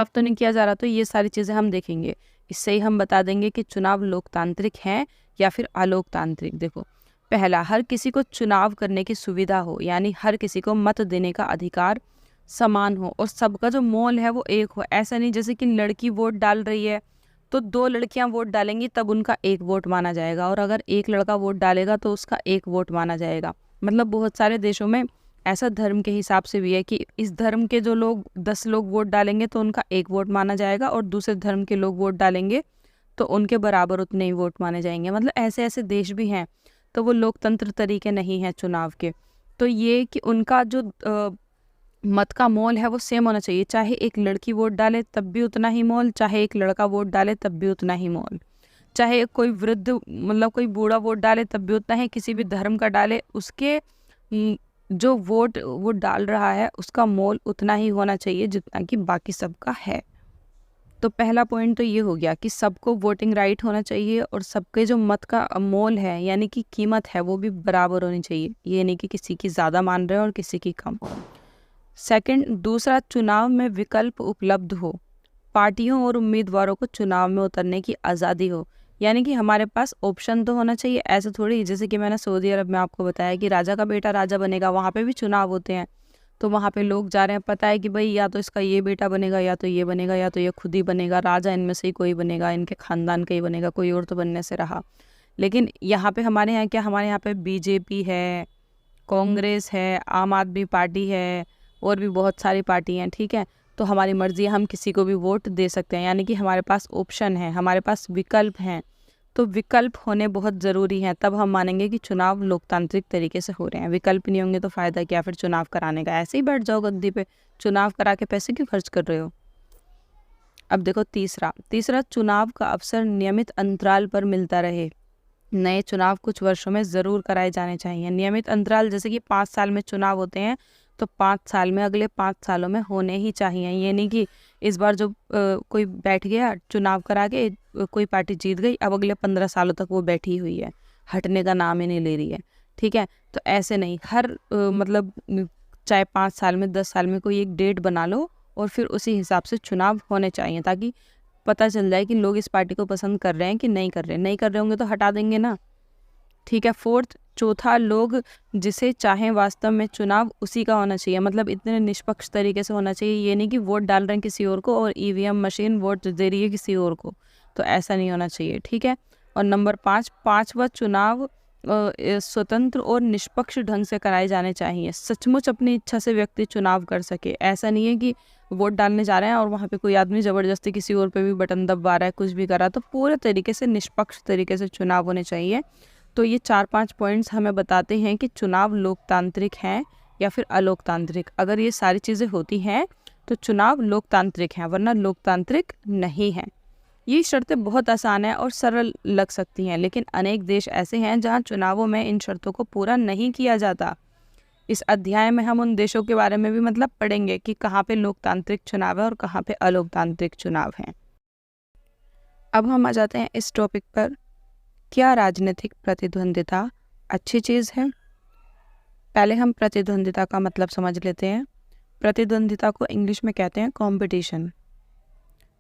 तो नहीं किया जा रहा। तो ये सारी चीज़ें हम देखेंगे, इससे ही हम बता देंगे कि चुनाव लोकतांत्रिक हैं या फिर अलोकतांत्रिक। देखो, पहला, हर किसी को चुनाव करने की सुविधा हो, यानी हर किसी को मत देने का अधिकार समान हो और सबका जो मोल है वो एक हो। ऐसा नहीं जैसे कि लड़की वोट डाल रही है तो 2 लड़कियां वोट डालेंगी तब उनका एक वोट माना जाएगा, और अगर एक लड़का वोट डालेगा तो उसका एक वोट माना जाएगा। मतलब बहुत सारे देशों में ऐसा धर्म के हिसाब से भी है कि इस धर्म के जो लोग 10 लोग वोट डालेंगे तो उनका एक वोट माना जाएगा, और दूसरे धर्म के लोग वोट डालेंगे तो उनके बराबर उतने ही वोट माने जाएंगे। मतलब ऐसे ऐसे देश भी हैं, तो वो लोकतंत्र तरीके नहीं हैं चुनाव के। तो ये कि उनका जो मत का मोल है वो सेम होना चाहिए, चाहे एक लड़की वोट डाले तब भी उतना ही मोल, चाहे एक लड़का वोट डाले तब भी उतना ही मोल, चाहे कोई वृद्ध मतलब कोई बूढ़ा वोट डाले तब भी उतना ही, किसी भी धर्म का डाले उसके जो वोट वो डाल रहा है उसका मोल उतना ही होना चाहिए जितना कि बाकी सबका है। तो पहला पॉइंट तो ये हो गया कि सबको वोटिंग राइट होना चाहिए, और सबके जो मत का मोल है यानी कि कीमत है वो भी बराबर होनी चाहिए। ये नहीं कि किसी की ज़्यादा मान रहे हो और किसी की कम। सेकंड, दूसरा, चुनाव में विकल्प उपलब्ध हो, पार्टियों और उम्मीदवारों को चुनाव में उतरने की आज़ादी हो, यानी कि हमारे पास ऑप्शन तो होना चाहिए। ऐसा थोड़ी जैसे कि मैंने सऊदी अरब में आपको बताया कि राजा का बेटा राजा बनेगा, वहाँ पे भी चुनाव होते हैं, तो वहाँ पे लोग जा रहे हैं, पता है कि भाई या तो इसका ये बेटा बनेगा, या तो ये बनेगा, या तो ये खुद ही बनेगा राजा, इनमें से ही कोई बनेगा, इनके खानदान का ही बनेगा, कोई और तो बनने से रहा। लेकिन यहाँ पे हमारे यहाँ क्या, हमारे यहाँ पे बीजेपी है, कांग्रेस है, आम आदमी पार्टी है, और भी बहुत सारी पार्टी हैं, ठीक है। तो हमारी मर्जी है, हम किसी को भी वोट दे सकते हैं, यानी कि हमारे पास ऑप्शन है, हमारे पास विकल्प हैं। तो विकल्प होने बहुत ज़रूरी हैं, तब हम मानेंगे कि चुनाव लोकतांत्रिक तरीके से हो रहे हैं। विकल्प नहीं होंगे तो फ़ायदा क्या फिर चुनाव कराने का, ऐसे ही बैठ जाओ गद्दी पे, चुनाव करा के पैसे क्यों खर्च कर रहे हो। अब देखो तीसरा, चुनाव का अवसर नियमित अंतराल पर मिलता रहे। नए चुनाव कुछ वर्षों में ज़रूर कराए जाने चाहिए। नियमित अंतराल जैसे कि 5 साल में चुनाव होते हैं, तो 5 साल में अगले 5 सालों में होने ही चाहिए। ये नहीं कि इस बार जो कोई बैठ गया चुनाव करा के, कोई पार्टी जीत गई, अब अगले 15 सालों तक वो बैठी हुई है, हटने का नाम ही नहीं ले रही है, ठीक है। तो ऐसे नहीं, हर मतलब चाहे 5 साल में 10 साल में कोई एक डेट बना लो और फिर उसी हिसाब से चुनाव होने चाहिए, ताकि पता चल जाए कि लोग इस पार्टी को पसंद कर रहे हैं कि नहीं कर रहे। नहीं कर रहे होंगे तो हटा देंगे ना, ठीक है। चौथा, लोग जिसे चाहें वास्तव में चुनाव उसी का होना चाहिए, मतलब इतने निष्पक्ष तरीके से होना चाहिए। ये नहीं कि वोट डाल रहे हैं किसी और को और ईवीएम मशीन वोट दे रही है किसी और को, तो ऐसा नहीं होना चाहिए, ठीक है। और नंबर 5वां, चुनाव स्वतंत्र और निष्पक्ष ढंग से कराए जाने चाहिए। सचमुच अपनी इच्छा से व्यक्ति चुनाव कर सके। ऐसा नहीं है कि वोट डालने जा रहे हैं और वहाँ पे कोई आदमी ज़बरदस्ती किसी और पे भी बटन दबा रहा है, कुछ भी कर रहा है। तो पूरे तरीके से निष्पक्ष तरीके से चुनाव होने चाहिए। तो ये 4-5 पॉइंट्स हमें बताते हैं कि चुनाव लोकतांत्रिक हैं या फिर अलोकतांत्रिक। अगर ये सारी चीज़ें होती हैं तो चुनाव लोकतांत्रिक हैं, वरना लोकतांत्रिक नहीं है। ये शर्तें बहुत आसान है और सरल लग सकती हैं, लेकिन अनेक देश ऐसे हैं जहां चुनावों में इन शर्तों को पूरा नहीं किया जाता। इस अध्याय में हम उन देशों के बारे में भी मतलब पढ़ेंगे कि कहाँ पे लोकतांत्रिक चुनाव है और कहाँ पे अलोकतांत्रिक चुनाव हैं। अब हम आ जाते हैं इस टॉपिक पर, क्या राजनीतिक प्रतिद्वंदिता अच्छी चीज़ है? पहले हम प्रतिद्वंदिता का मतलब समझ लेते हैं। प्रतिद्वंदिता को इंग्लिश में कहते हैं कंपटीशन,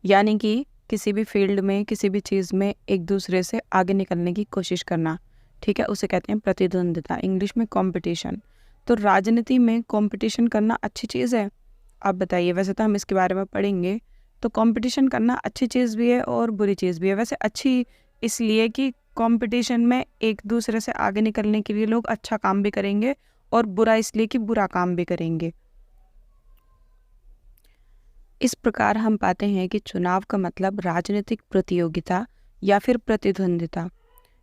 यानी कि किसी भी फील्ड में, किसी भी चीज़ में एक दूसरे से आगे निकलने की कोशिश करना, ठीक है, उसे कहते हैं प्रतिद्वंदिता, इंग्लिश में कंपटीशन। तो राजनीति में कंपटीशन करना अच्छी चीज़ है? आप बताइए। वैसे तो हम इसके बारे में पढ़ेंगे। तो कंपटीशन करना अच्छी चीज़ भी है और बुरी चीज़ भी है। वैसे अच्छी इसलिए कि कंपटीशन में एक दूसरे से आगे निकलने के लिए लोग अच्छा काम भी करेंगे, और बुरा इसलिए कि बुरा काम भी करेंगे। इस प्रकार हम पाते हैं कि चुनाव का मतलब राजनीतिक प्रतियोगिता या फिर प्रतिद्वंदिता।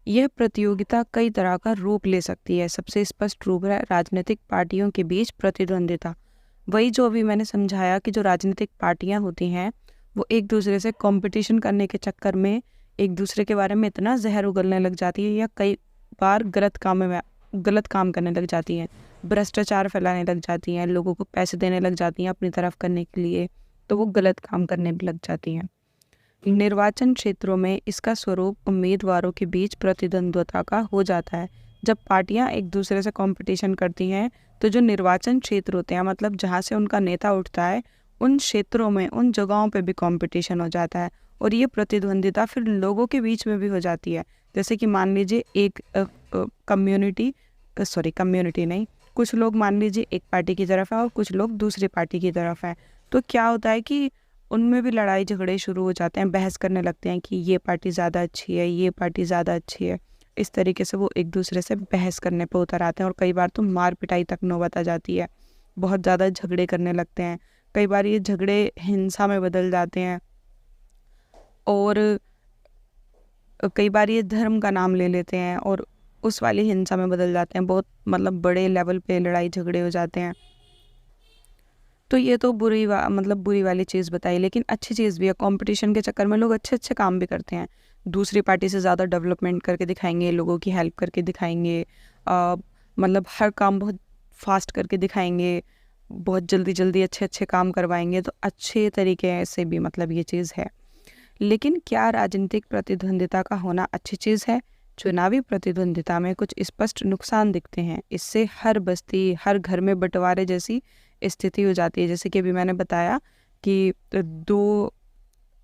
यह प्रतियोगिता कई तरह का रूप ले सकती है। सबसे स्पष्ट रूप है राजनीतिक पार्टियों के बीच प्रतिद्वंदिता। वही जो अभी मैंने समझाया कि जो राजनीतिक पार्टियां होती हैं वो एक दूसरे से कंपटीशन करने के चक्कर में एक दूसरे के बारे में इतना जहर उगलने लग जाती है, या कई बार गलत काम करने लग जाती हैं, भ्रष्टाचार फैलाने लग जाती हैं, लोगों को पैसे देने लग जाती हैं अपनी तरफ करने के लिए, तो वो गलत काम करने भी लग जाती हैं। निर्वाचन क्षेत्रों में इसका स्वरूप उम्मीदवारों के बीच प्रतिद्वंद्विता का हो जाता है। जब पार्टियां एक दूसरे से कंपटीशन करती हैं तो जो निर्वाचन क्षेत्र होते हैं, मतलब जहां से उनका नेता उठता है, उन क्षेत्रों में, उन जगहों पे भी कंपटीशन हो जाता है, और ये प्रतिद्वंदिता फिर लोगों के बीच में भी हो जाती है। जैसे कि मान लीजिए एक कम्युनिटी नहीं, कुछ लोग मान लीजिए एक पार्टी की तरफ है और कुछ लोग दूसरी पार्टी की तरफ है, तो क्या होता है कि उनमें भी लड़ाई झगड़े शुरू हो जाते हैं, बहस करने लगते हैं कि ये पार्टी ज़्यादा अच्छी है, ये पार्टी ज़्यादा अच्छी है। इस तरीके से वो एक दूसरे से बहस करने पर उतर आते हैं, और कई बार तो मार पिटाई तक नौबत आ जाती है, बहुत ज़्यादा झगड़े करने लगते हैं। कई बार ये झगड़े हिंसा में बदल जाते हैं, और कई बार ये धर्म का नाम ले लेते हैं और उस वाली हिंसा में बदल जाते हैं। बहुत मतलब बड़े लेवल पे लड़ाई झगड़े हो जाते हैं। तो ये तो बुरी वाली चीज़ बताई, लेकिन अच्छी चीज़ भी है। कंपटीशन के चक्कर में लोग अच्छे अच्छे काम भी करते हैं, दूसरी पार्टी से ज़्यादा डेवलपमेंट करके दिखाएंगे, लोगों की हेल्प करके दिखाएंगे, मतलब हर काम बहुत फास्ट करके दिखाएंगे, बहुत जल्दी जल्दी अच्छे अच्छे काम करवाएंगे। तो अच्छे तरीके से भी मतलब ये चीज़ है। लेकिन क्या राजनीतिक प्रतिद्वंदिता का होना अच्छी चीज़ है? चुनावी प्रतिद्वंदिता में कुछ स्पष्ट नुकसान दिखते हैं। इससे हर बस्ती, हर घर में बंटवारे जैसी स्थिति हो जाती है। जैसे कि अभी मैंने बताया कि दो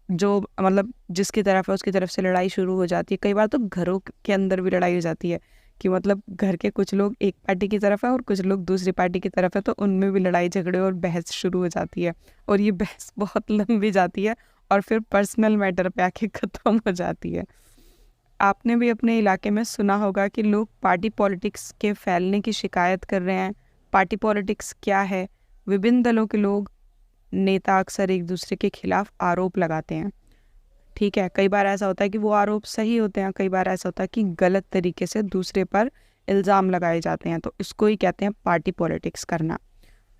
जो मतलब जिसकी तरफ है उसकी तरफ से लड़ाई शुरू हो जाती है। कई बार तो घरों के अंदर भी लड़ाई हो जाती है कि मतलब घर के कुछ लोग एक पार्टी की तरफ है और कुछ लोग दूसरी पार्टी की तरफ है, तो उनमें भी लड़ाई झगड़े और बहस शुरू हो जाती है, और ये बहस बहुत लंबी जाती है और फिर पर्सनल मैटर पे आके ख़त्म हो जाती है। आपने भी अपने इलाके में सुना होगा कि लोग पार्टी पॉलिटिक्स के फैलने की शिकायत कर रहे हैं। पार्टी पॉलिटिक्स क्या है? विभिन्न दलों के लोग, नेता अक्सर एक दूसरे के खिलाफ आरोप लगाते हैं, ठीक है। कई बार ऐसा होता है कि वो आरोप सही होते हैं, कई बार ऐसा होता है कि गलत तरीके से दूसरे पर इल्ज़ाम लगाए जाते हैं, तो इसको ही कहते हैं पार्टी पॉलिटिक्स करना।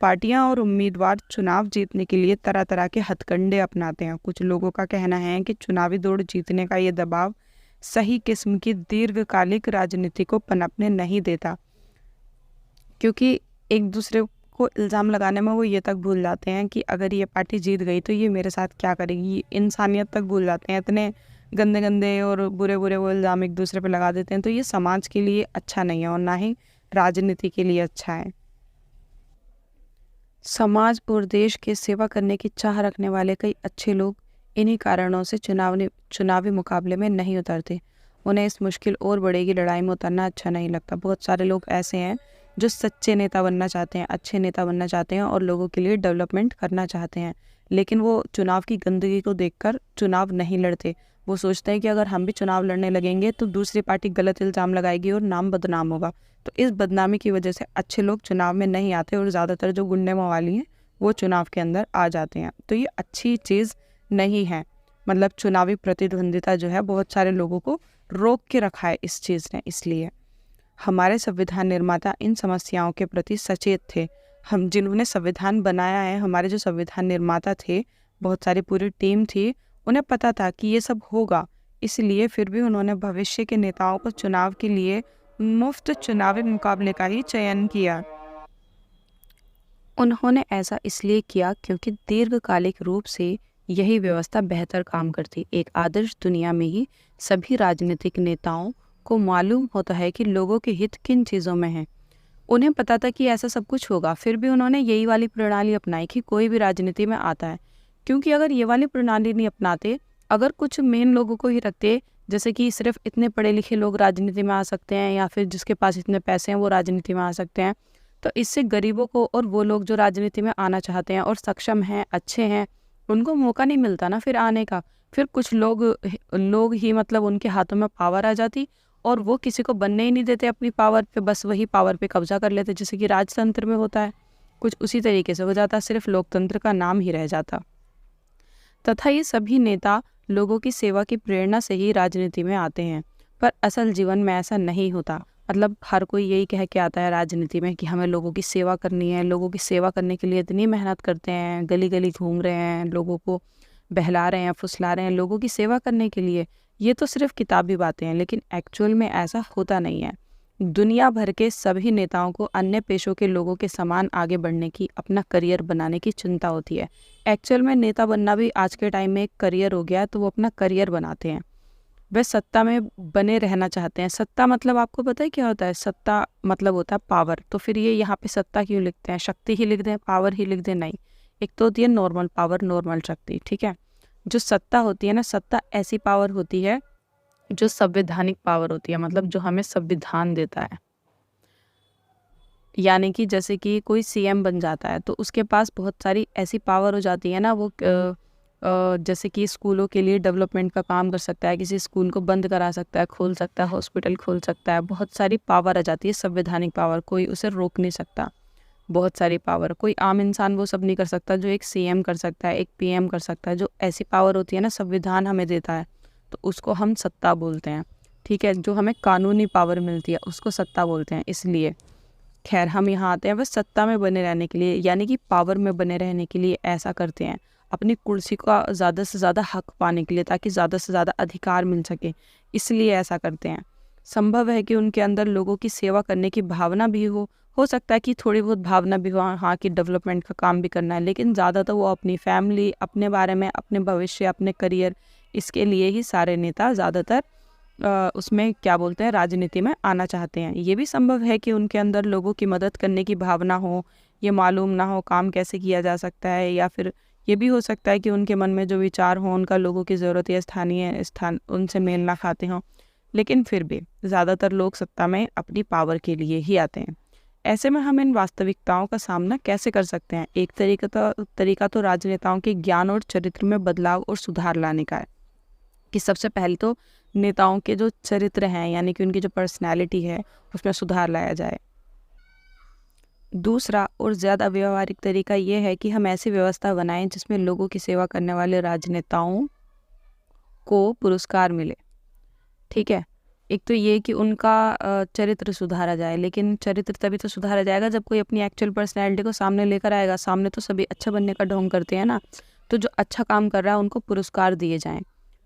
पार्टियां और उम्मीदवार चुनाव जीतने के लिए तरह तरह के हथकंडे अपनाते हैं। कुछ लोगों का कहना है कि चुनावी दौड़ जीतने का ये दबाव सही किस्म की दीर्घकालिक राजनीति को पनपने नहीं देता, क्योंकि एक दूसरे को इल्ज़ाम लगाने में वो ये तक भूल जाते हैं कि अगर ये पार्टी जीत गई तो ये मेरे साथ क्या करेगी। इंसानियत तक भूल जाते हैं, इतने गंदे गंदे और बुरे बुरे वो इल्ज़ाम एक दूसरे पे लगा देते हैं। तो ये समाज के लिए अच्छा नहीं है और ना ही राजनीति के लिए अच्छा है। समाज और देश की सेवा करने की चाह रखने वाले कई अच्छे लोग इन्हीं कारणों से चुनावी मुकाबले में नहीं उतरते। उन्हें इस मुश्किल और बड़े की लड़ाई में उतरना अच्छा नहीं लगता। बहुत सारे लोग ऐसे हैं जो सच्चे नेता बनना चाहते हैं, अच्छे नेता बनना चाहते हैं और लोगों के लिए डेवलपमेंट करना चाहते हैं, लेकिन वो चुनाव की गंदगी को देखकर चुनाव नहीं लड़ते। वो सोचते हैं कि अगर हम भी चुनाव लड़ने लगेंगे तो दूसरी पार्टी गलत इल्ज़ाम लगाएगी और नाम बदनाम होगा। तो इस बदनामी की वजह से अच्छे लोग चुनाव में नहीं आते और ज़्यादातर जो गुंडे मवाली हैं वो चुनाव के अंदर आ जाते हैं। तो ये अच्छी चीज़ नहीं है। मतलब चुनावी प्रतिद्वंदिता जो है बहुत सारे लोगों को रोक के रखा है इस चीज़ ने। इसलिए हमारे संविधान निर्माता इन समस्याओं के प्रति सचेत थे। हम जिन्होंने संविधान बनाया है, हमारे जो संविधान निर्माता थे, बहुत सारी पूरी टीम थी, उन्हें पता था कि ये सब होगा। इसलिए फिर भी उन्होंने भविष्य के नेताओं को चुनाव के लिए मुफ्त चुनावी मुकाबले का ही चयन किया। उन्होंने ऐसा इसलिए किया क्योंकि दीर्घकालिक रूप से यही व्यवस्था बेहतर काम करती। एक आदर्श दुनिया में ही सभी राजनीतिक नेताओं को मालूम होता है कि लोगों के हित किन चीज़ों में है। उन्हें पता था कि ऐसा सब कुछ होगा, फिर भी उन्होंने यही वाली प्रणाली अपनाई कि कोई भी राजनीति में आता है। क्योंकि अगर ये वाली प्रणाली नहीं अपनाते, अगर कुछ मेन लोगों को ही रखते, जैसे कि सिर्फ इतने पढ़े लिखे लोग राजनीति में आ सकते हैं या फिर जिसके पास इतने पैसे हैं वो राजनीति में आ सकते हैं, तो इससे गरीबों को और वो लोग जो राजनीति में आना चाहते हैं और सक्षम हैं, अच्छे हैं, उनको मौका नहीं मिलता ना फिर आने का। फिर कुछ लोग ही मतलब उनके हाथों में पावर आ जाती और वो किसी को बनने ही नहीं देते अपनी पावर पे, बस वही पावर पे कब्जा कर लेते, जैसे कि राजतंत्र में होता है। कुछ उसी तरीके से हो जाता, सिर्फ लोकतंत्र का नाम ही रह जाता। तथा ये सभी नेता लोगों की सेवा की प्रेरणा से ही राजनीति में आते हैं, पर असल जीवन में ऐसा नहीं होता। मतलब हर कोई यही कह के आता है राजनीति में कि हमें लोगों की सेवा करनी है, लोगों की सेवा करने के लिए इतनी मेहनत करते हैं, गली गली घूम रहे हैं, लोगों को बहला रहे हैं, फुसला रहे हैं लोगों की सेवा करने के लिए। ये तो सिर्फ किताबी बातें हैं, लेकिन एक्चुअल में ऐसा होता नहीं है। दुनिया भर के सभी नेताओं को अन्य पेशों के लोगों के समान आगे बढ़ने की, अपना करियर बनाने की चिंता होती है। एक्चुअल में नेता बनना भी आज के टाइम में एक करियर हो गया है, तो वो अपना करियर बनाते हैं। वे सत्ता में बने रहना चाहते हैं। सत्ता मतलब आपको पता है क्या होता है? सत्ता मतलब होता है पावर। तो फिर ये यहाँ पे सत्ता क्यों लिखते हैं? शक्ति ही लिख दें, पावर ही लिख दें? नहीं, एक तो होती है नॉर्मल पावर, नॉर्मल शक्ति, ठीक है। जो सत्ता होती है ना, सत्ता ऐसी पावर होती है जो संवैधानिक पावर होती है, मतलब जो हमें संविधान देता है। यानी कि जैसे कि कोई सीएम बन जाता है तो उसके पास बहुत सारी ऐसी पावर हो जाती है ना, वो जैसे कि स्कूलों के लिए डेवलपमेंट का काम कर सकता है, किसी स्कूल को बंद करा सकता है, खोल सकता है, हॉस्पिटल खोल सकता है। बहुत सारी पावर आ जाती है, संवैधानिक पावर, कोई उसे रोक नहीं सकता। बहुत सारी पावर, कोई आम इंसान वो सब नहीं कर सकता जो एक सीएम कर सकता है, एक पीएम कर सकता है। जो ऐसी पावर होती है ना, संविधान हमें देता है, तो उसको हम सत्ता बोलते हैं, ठीक है। जो हमें कानूनी पावर मिलती है उसको सत्ता बोलते हैं। इसलिए खैर हम यहाँ आते हैं बस सत्ता में बने रहने के लिए, यानी कि पावर में बने रहने के लिए ऐसा करते हैं, अपनी कुर्सी का ज़्यादा से ज़्यादा हक पाने के लिए, ताकि ज़्यादा से ज़्यादा अधिकार मिल सके, इसलिए ऐसा करते हैं। संभव है कि उनके अंदर लोगों की सेवा करने की भावना भी हो सकता है कि थोड़ी बहुत भावना भी हो, हाँ, कि डेवलपमेंट का काम भी करना है, लेकिन ज़्यादातर वो अपनी फैमिली, अपने बारे में, अपने भविष्य, अपने करियर, इसके लिए ही सारे नेता ज़्यादातर उसमें क्या बोलते हैं, राजनीति में आना चाहते हैं। ये भी संभव है कि उनके अंदर लोगों की मदद करने की भावना हो, ये मालूम ना हो काम कैसे किया जा सकता है, या फिर ये भी हो सकता है कि उनके मन में जो विचार हो उनका लोगों की ज़रूरत या स्थानीय स्थान उनसे मेल ना खाते हों। लेकिन फिर भी ज़्यादातर लोग सत्ता में अपनी पावर के लिए ही आते हैं। ऐसे में हम इन वास्तविकताओं का सामना कैसे कर सकते हैं? एक तरीका तो राजनेताओं के ज्ञान और चरित्र में बदलाव और सुधार लाने का है, कि सबसे पहले तो नेताओं के जो चरित्र हैं, यानी कि उनकी जो पर्सनैलिटी है, उसमें सुधार लाया जाए। दूसरा और ज़्यादा व्यवहारिक तरीका ये है कि हम ऐसी व्यवस्था बनाएं जिसमें लोगों की सेवा करने वाले राजनेताओं को पुरस्कार मिले, ठीक है। एक तो ये कि उनका चरित्र सुधारा जाए, लेकिन चरित्र तभी तो सुधारा जाएगा जब कोई अपनी एक्चुअल पर्सनैलिटी को सामने लेकर आएगा। सामने तो सभी अच्छा बनने का ढोंग करते हैं ना, तो जो अच्छा काम कर रहा है उनको पुरस्कार दिए जाएं,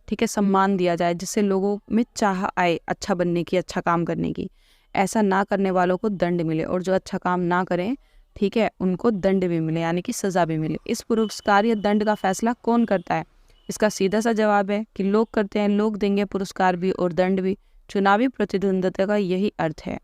ठीक है, सम्मान दिया जाए, जिससे लोगों में चाह आए अच्छा बनने की, अच्छा काम करने की। ऐसा ना करने वालों को दंड मिले, और जो अच्छा काम ना करें, ठीक है, उनको दंड भी मिले, यानी कि सज़ा भी मिले। इस पुरस्कार या दंड का फैसला कौन करता है? इसका सीधा सा जवाब है कि लोग करते हैं। लोग देंगे पुरस्कार भी और दंड भी। चुनावी प्रतिद्वंद्विता का यही अर्थ है।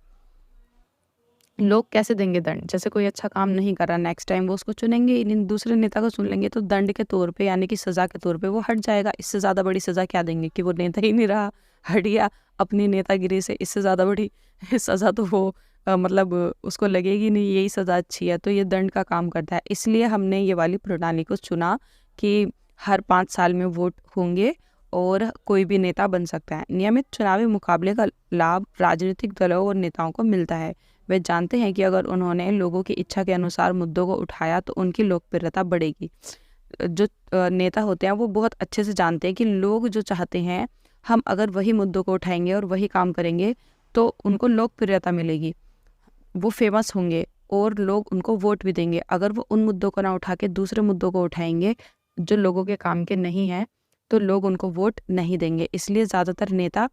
लोग कैसे देंगे दंड? जैसे कोई अच्छा काम नहीं कर रहा, नेक्स्ट टाइम वो उसको चुनेंगे, दूसरे नेता को चुन लेंगे, तो दंड के तौर पे, यानी कि सज़ा के तौर पे वो हट जाएगा। इससे ज़्यादा बड़ी सज़ा क्या देंगे कि वो नेता ही नहीं रहा, हट गया अपनी नेतागिरी से। इससे ज़्यादा बड़ी सज़ा तो वो मतलब उसको लगेगी नहीं, यही सज़ा अच्छी है। तो ये दंड का काम करता है। इसलिए हमने ये वाली प्रणाली को चुना कि हर 5 साल में वोट होंगे और कोई भी नेता बन सकता है। नियमित चुनावी मुकाबले का लाभ राजनीतिक दलों और नेताओं को मिलता है। वे जानते हैं कि अगर उन्होंने लोगों की इच्छा के अनुसार मुद्दों को उठाया तो उनकी लोकप्रियता बढ़ेगी। जो नेता होते हैं वो बहुत अच्छे से जानते हैं कि लोग जो चाहते हैं, हम अगर वही मुद्दों को उठाएंगे और वही काम करेंगे तो उनको लोकप्रियता मिलेगी, वो फेमस होंगे और लोग उनको वोट भी देंगे। अगर वो उन मुद्दों को ना उठा के दूसरे मुद्दों को उठाएंगे जो लोगों के काम के नहीं हैं, तो लोग उनको वोट नहीं देंगे। इसलिए ज़्यादातर नेता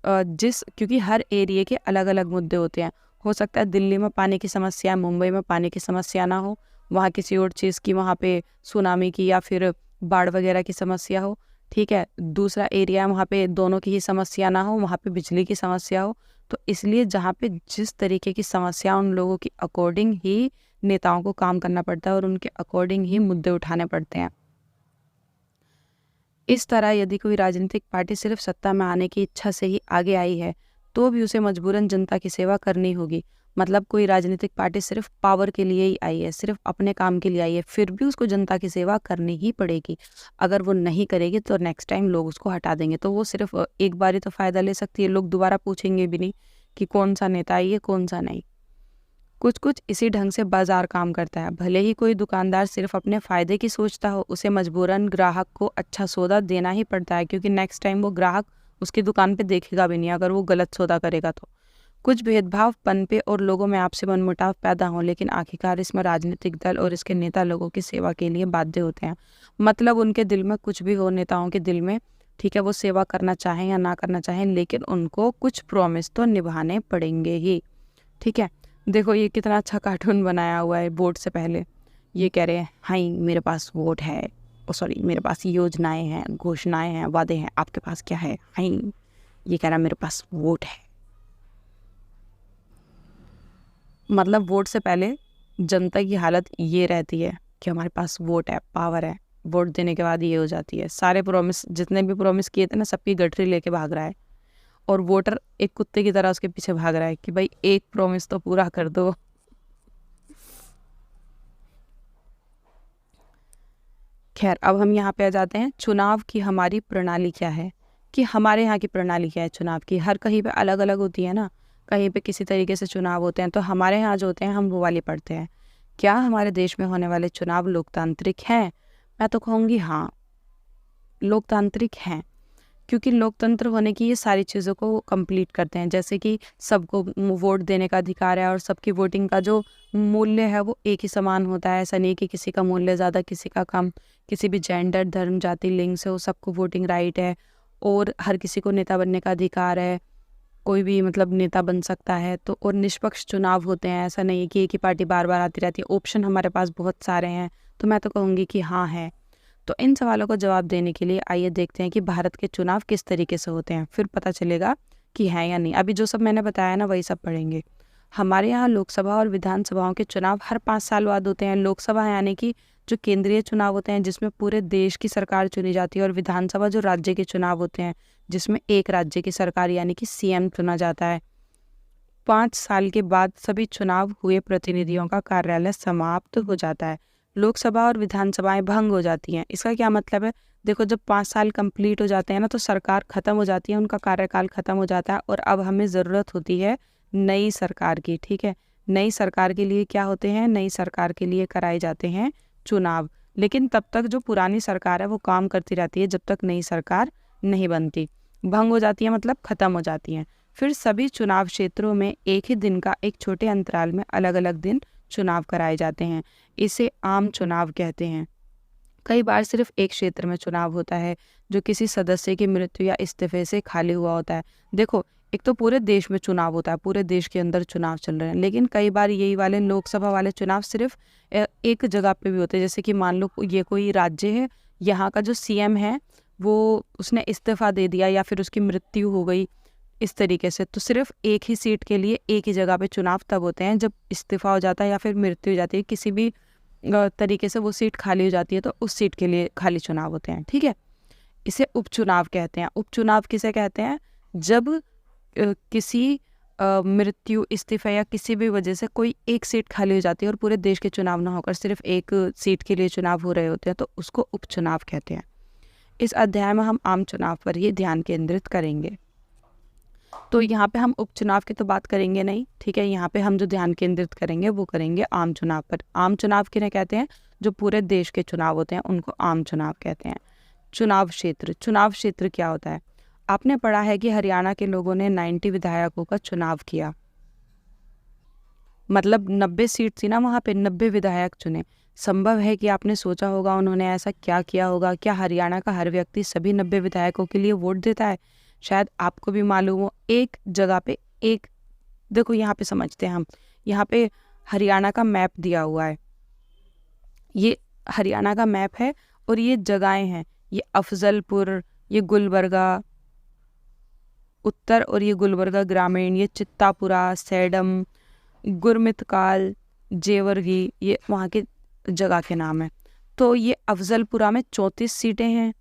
क्योंकि हर एरिया के अलग अलग मुद्दे होते हैं। हो सकता है दिल्ली में पानी की समस्या, मुंबई में पानी की समस्या ना हो वहाँ किसी और चीज़ की, वहाँ पे सुनामी की या फिर बाढ़ वगैरह की समस्या हो, ठीक है। दूसरा एरिया वहाँ पे दोनों की ही समस्या ना हो, वहाँ पे बिजली की समस्या हो। तो इसलिए जहाँ पे जिस तरीके की समस्या उन लोगों की अकॉर्डिंग ही नेताओं को काम करना पड़ता है और उनके अकॉर्डिंग ही मुद्दे उठाने पड़ते हैं। इस तरह यदि कोई राजनीतिक पार्टी सिर्फ सत्ता में आने की इच्छा से ही आगे आई है तो भी उसे मजबूरन जनता की सेवा करनी होगी। मतलब कोई राजनीतिक पार्टी सिर्फ पावर के लिए ही आई है, सिर्फ अपने काम के लिए आई है, फिर भी उसको जनता की सेवा करनी ही पड़ेगी। अगर वो नहीं करेगी तो नेक्स्ट टाइम लोग उसको हटा देंगे। तो वो सिर्फ एक बार ही तो फ़ायदा ले सकती है, लोग दोबारा पूछेंगे भी नहीं कि कौन सा नेता आई है कौन सा नहीं। कुछ कुछ इसी ढंग से बाजार काम करता है। भले ही कोई दुकानदार सिर्फ अपने फ़ायदे की सोचता हो, उसे मजबूरन ग्राहक को अच्छा सौदा देना ही पड़ता है, क्योंकि नेक्स्ट टाइम वो ग्राहक उसकी दुकान पे देखेगा भी नहीं अगर वो गलत सौदा करेगा तो। कुछ भेदभाव पनपे और लोगों में आपसी मनमुटाव पैदा हो, लेकिन आखिरकार इसमें राजनीतिक दल और इसके नेता लोगों की सेवा के लिए बाध्य होते हैं। मतलब उनके दिल में कुछ भी हो, नेताओं के दिल में, ठीक है, वो सेवा करना चाहें या ना करना चाहें, लेकिन उनको कुछ प्रॉमिस तो निभाने पड़ेंगे ही, ठीक है। देखो ये कितना अच्छा कार्टून बनाया हुआ है। वोट से पहले ये कह रहे हैं, हाय मेरे पास वोट है, ओ सॉरी मेरे पास योजनाएं हैं, घोषणाएं हैं, वादे हैं, आपके पास क्या है? हाय ये कह रहा है मेरे पास वोट है। मतलब वोट से पहले जनता की हालत ये रहती है कि हमारे पास वोट है, पावर है। वोट देने के बाद ये हो जाती है, सारे प्रॉमिस जितने भी प्रॉमिस किए थे ना सबकी गठरी लेके भाग रहा है, और वोटर एक कुत्ते की तरह उसके पीछे भाग रहा है कि भाई एक प्रॉमिस तो पूरा कर दो। खैर अब हम यहाँ पे आ जाते हैं, चुनाव की हमारी प्रणाली क्या है, कि हमारे यहाँ की प्रणाली क्या है चुनाव की। हर कहीं पे अलग अलग होती है ना, कहीं पे किसी तरीके से चुनाव होते हैं, तो हमारे यहाँ जो होते हैं हम वो वाली पढ़ते हैं। क्या हमारे देश में होने वाले चुनाव लोकतांत्रिक हैं? मैं तो कहूँगी हाँ, लोकतांत्रिक हैं, क्योंकि लोकतंत्र होने की ये सारी चीज़ों को कंप्लीट करते हैं। जैसे कि सबको वोट देने का अधिकार है और सबकी वोटिंग का जो मूल्य है वो एक ही समान होता है। ऐसा नहीं कि किसी का मूल्य ज़्यादा किसी का कम, किसी भी जेंडर, धर्म, जाति, लिंग से हो सबको वोटिंग राइट है, और हर किसी को नेता बनने का अधिकार है। कोई भी मतलब नेता बन सकता है। तो और निष्पक्ष चुनाव होते हैं, ऐसा नहीं है कि एक ही पार्टी बार बार आती रहती है। ऑप्शन हमारे पास बहुत सारे हैं, तो मैं तो कहूँगी कि हाँ है। तो इन सवालों को जवाब देने के लिए आइए देखते हैं कि भारत के चुनाव किस तरीके से होते हैं, फिर पता चलेगा कि है या नहीं। अभी जो सब मैंने बताया ना वही सब पढ़ेंगे। हमारे यहाँ लोकसभा और विधानसभाओं के चुनाव हर 5 साल बाद होते हैं। लोकसभा यानी कि जो केंद्रीय चुनाव होते हैं जिसमें पूरे देश की सरकार चुनी जाती है, और विधानसभा जो राज्य के चुनाव होते हैं जिसमें एक राज्य की सरकार यानी कि सीएम चुना जाता है। 5 साल के बाद सभी चुनाव हुए प्रतिनिधियों का कार्यालय समाप्त हो जाता है। लोकसभा और विधानसभाएं भंग हो जाती हैं। इसका क्या मतलब है? देखो जब 5 साल कंप्लीट हो जाते हैं ना तो सरकार खत्म हो जाती है, उनका कार्यकाल खत्म हो जाता है, और अब हमें ज़रूरत होती है नई सरकार की, ठीक है। नई सरकार के लिए क्या होते हैं? नई सरकार के लिए कराए जाते हैं चुनाव। लेकिन तब तक जो पुरानी सरकार है वो काम करती रहती है जब तक नई सरकार नहीं बनती। भंग हो जाती है मतलब खत्म हो जाती हैं। फिर सभी चुनाव क्षेत्रों में एक ही दिन का एक छोटे अंतराल में अलग अलग दिन चुनाव कराए जाते हैं। इसे आम चुनाव कहते हैं। कई बार सिर्फ एक क्षेत्र में चुनाव होता है जो किसी सदस्य की मृत्यु या इस्तीफे से खाली हुआ होता है। देखो एक तो पूरे देश में चुनाव होता है, पूरे देश के अंदर चुनाव चल रहे हैं, लेकिन कई बार यही वाले लोकसभा वाले चुनाव सिर्फ एक जगह पे भी होते हैं। जैसे कि मान लो ये कोई राज्य है, यहाँ का जो सीएम है वो उसने इस्तीफा दे दिया या फिर उसकी मृत्यु हो गई, इस तरीके से, तो सिर्फ एक ही सीट के लिए एक ही जगह पे चुनाव तब होते हैं जब इस्तीफा हो जाता है या फिर मृत्यु हो जाती है, किसी भी तरीके से वो सीट खाली हो जाती है, तो उस सीट के लिए खाली चुनाव होते हैं, ठीक है। इसे उपचुनाव कहते हैं। उपचुनाव किसे कहते हैं? जब किसी मृत्यु, इस्तीफा या किसी भी वजह से कोई एक सीट खाली हो जाती है और पूरे देश के चुनाव ना होकर सिर्फ एक सीट के लिए चुनाव हो रहे होते हैं, तो उसको उपचुनाव कहते हैं। इस अध्याय में हम आम चुनाव पर ही ध्यान केंद्रित करेंगे। तो यहाँ पे हम उपचुनाव की तो बात करेंगे नहीं, ठीक है। यहाँ पे हम जो ध्यान केंद्रित करेंगे वो करेंगे आम चुनाव पर। आम चुनाव किन्हें कहते हैं? जो पूरे देश के चुनाव होते हैं उनको आम चुनाव कहते हैं। चुनाव क्षेत्र। चुनाव क्षेत्र क्या होता है? आपने पढ़ा है कि हरियाणा के लोगों ने 90 विधायकों का चुनाव किया, मतलब 90 सीट थी ना वहाँ पे, 90 विधायक चुने। संभव है कि आपने सोचा होगा उन्होंने ऐसा क्या किया होगा। क्या हरियाणा का हर व्यक्ति सभी 90 विधायकों के लिए वोट देता है? शायद आपको भी मालूम हो, एक जगह पे एक, देखो यहाँ पे समझते हैं हम, यहाँ पे हरियाणा का मैप दिया हुआ है, ये हरियाणा का मैप है और ये जगहें हैं, ये अफजलपुर, ये गुलबर्गा उत्तर और ये गुलबर्गा ग्रामीण, ये चित्तापुरा, सैडम, गुरमितकाल, जेवरगी, ये वहाँ के जगह के नाम है। तो ये अफजलपुरा में 34 सीटें हैं,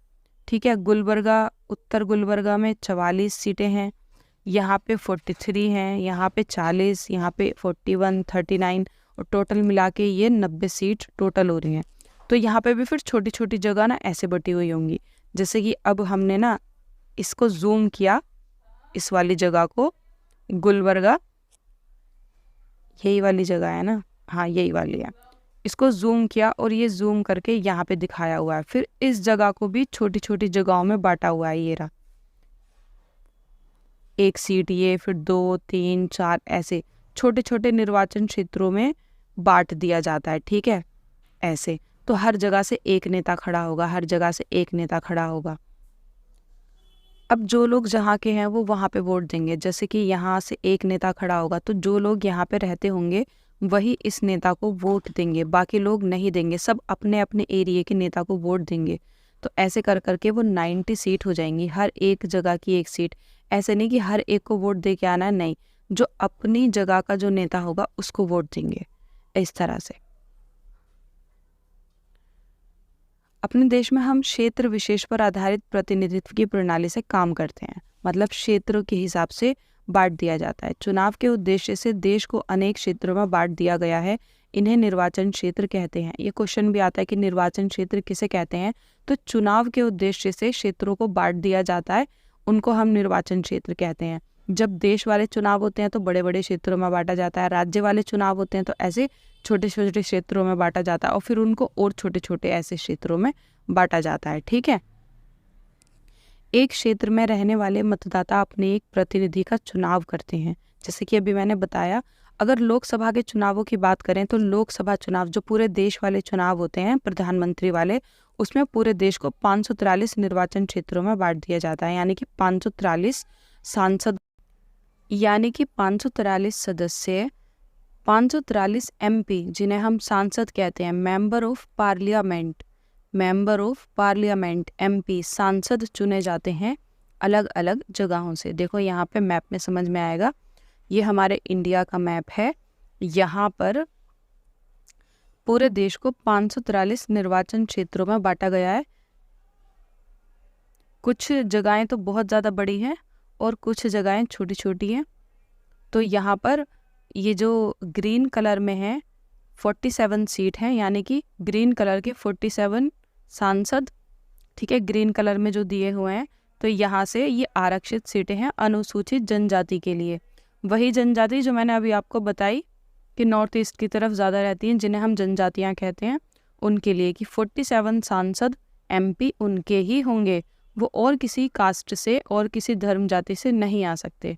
ठीक है। गुलबर्गा उत्तर गुलबर्गा में 44 सीटें हैं, यहाँ पे 43 हैं, यहाँ पे 40, यहाँ पे 41, 39 और टोटल मिला के ये 90 सीट टोटल हो रही हैं। तो यहाँ पे भी फिर छोटी छोटी जगह ना ऐसे बटी हुई होंगी, जैसे कि अब हमने ना इसको जूम किया, इस वाली जगह को, गुलबर्गा, यही वाली जगह है ना, हाँ यही वाली है, इसको जूम किया और ये जूम करके यहाँ पे दिखाया हुआ है। फिर इस जगह को भी छोटी छोटी जगहों में बांटा हुआ है, ये रहा, एक सीट ये, फिर 2, 3, 4 ऐसे छोटे छोटे निर्वाचन क्षेत्रों में बांट दिया जाता है, ठीक है, ऐसे। तो हर जगह से एक नेता खड़ा होगा, हर जगह से एक नेता खड़ा होगा। अब जो लोग जहाँ के हैं वो वहाँ पे वोट देंगे, जैसे कि यहाँ से एक नेता खड़ा होगा तो जो लोग यहाँ पे रहते होंगे वही इस नेता को वोट देंगे, बाकी लोग नहीं देंगे, सब अपने अपने एरिया के नेता को वोट देंगे। तो ऐसे कर करके वो 90 सीट हो जाएंगी, हर एक जगह की एक सीट। ऐसे नहीं कि हर एक को वोट दे के आना है, नहीं, जो अपनी जगह का जो नेता होगा उसको वोट देंगे, इस तरह से। अपने देश में हम क्षेत्र विशेष पर आधारित प्रतिनिधित्व की प्रणाली से काम करते हैं, मतलब क्षेत्रों के हिसाब से बांट दिया जाता है। चुनाव के उद्देश्य से देश को अनेक क्षेत्रों में बांट दिया गया है, इन्हें निर्वाचन क्षेत्र कहते हैं। ये क्वेश्चन भी आता है कि निर्वाचन क्षेत्र किसे कहते हैं, तो चुनाव के उद्देश्य से क्षेत्रों को बांट दिया जाता है, उनको हम निर्वाचन क्षेत्र कहते हैं। जब देश वाले चुनाव होते हैं तो बड़े बड़े क्षेत्रों में बांटा जाता है, राज्य वाले चुनाव होते हैं तो ऐसे छोटे छोटे क्षेत्रों में बांटा जाता है और फिर उनको और छोटे छोटे ऐसे क्षेत्रों में बांटा जाता है, ठीक है। एक क्षेत्र में रहने वाले मतदाता अपने एक प्रतिनिधि का चुनाव करते हैं, जैसे कि अभी मैंने बताया। अगर लोकसभा के चुनावों की बात करें तो लोकसभा चुनाव जो पूरे देश वाले चुनाव होते हैं प्रधानमंत्री वाले, उसमें पूरे देश को 543 निर्वाचन क्षेत्रों में बांट दिया जाता है, यानी कि 543 सांसद, यानी कि 543 सदस्य, 543 MP जिन्हें हम सांसद कहते हैं, member of parliament, member of parliament MP सांसद चुने जाते हैं अलग अलग जगहों से। देखो यहाँ पे मैप में समझ में आएगा, ये हमारे इंडिया का मैप है, यहाँ पर पूरे देश को 543 निर्वाचन क्षेत्रों में बांटा गया है। कुछ जगहें तो बहुत ज़्यादा बड़ी हैं और कुछ जगहें छोटी छोटी हैं। तो यहाँ पर ये जो ग्रीन कलर में है 47 सीट हैं, यानी कि ग्रीन कलर के 47 सांसद, ठीक है, ग्रीन कलर में जो दिए हुए हैं। तो यहाँ से ये आरक्षित सीटें हैं अनुसूचित जनजाति के लिए, वही जनजाति जो मैंने अभी आपको बताई कि नॉर्थ ईस्ट की तरफ ज़्यादा रहती हैं, जिन्हें हम जनजातियाँ कहते हैं, उनके लिए कि 47 सांसद MP उनके ही होंगे, वो और किसी कास्ट से और किसी धर्म जाति से नहीं आ सकते।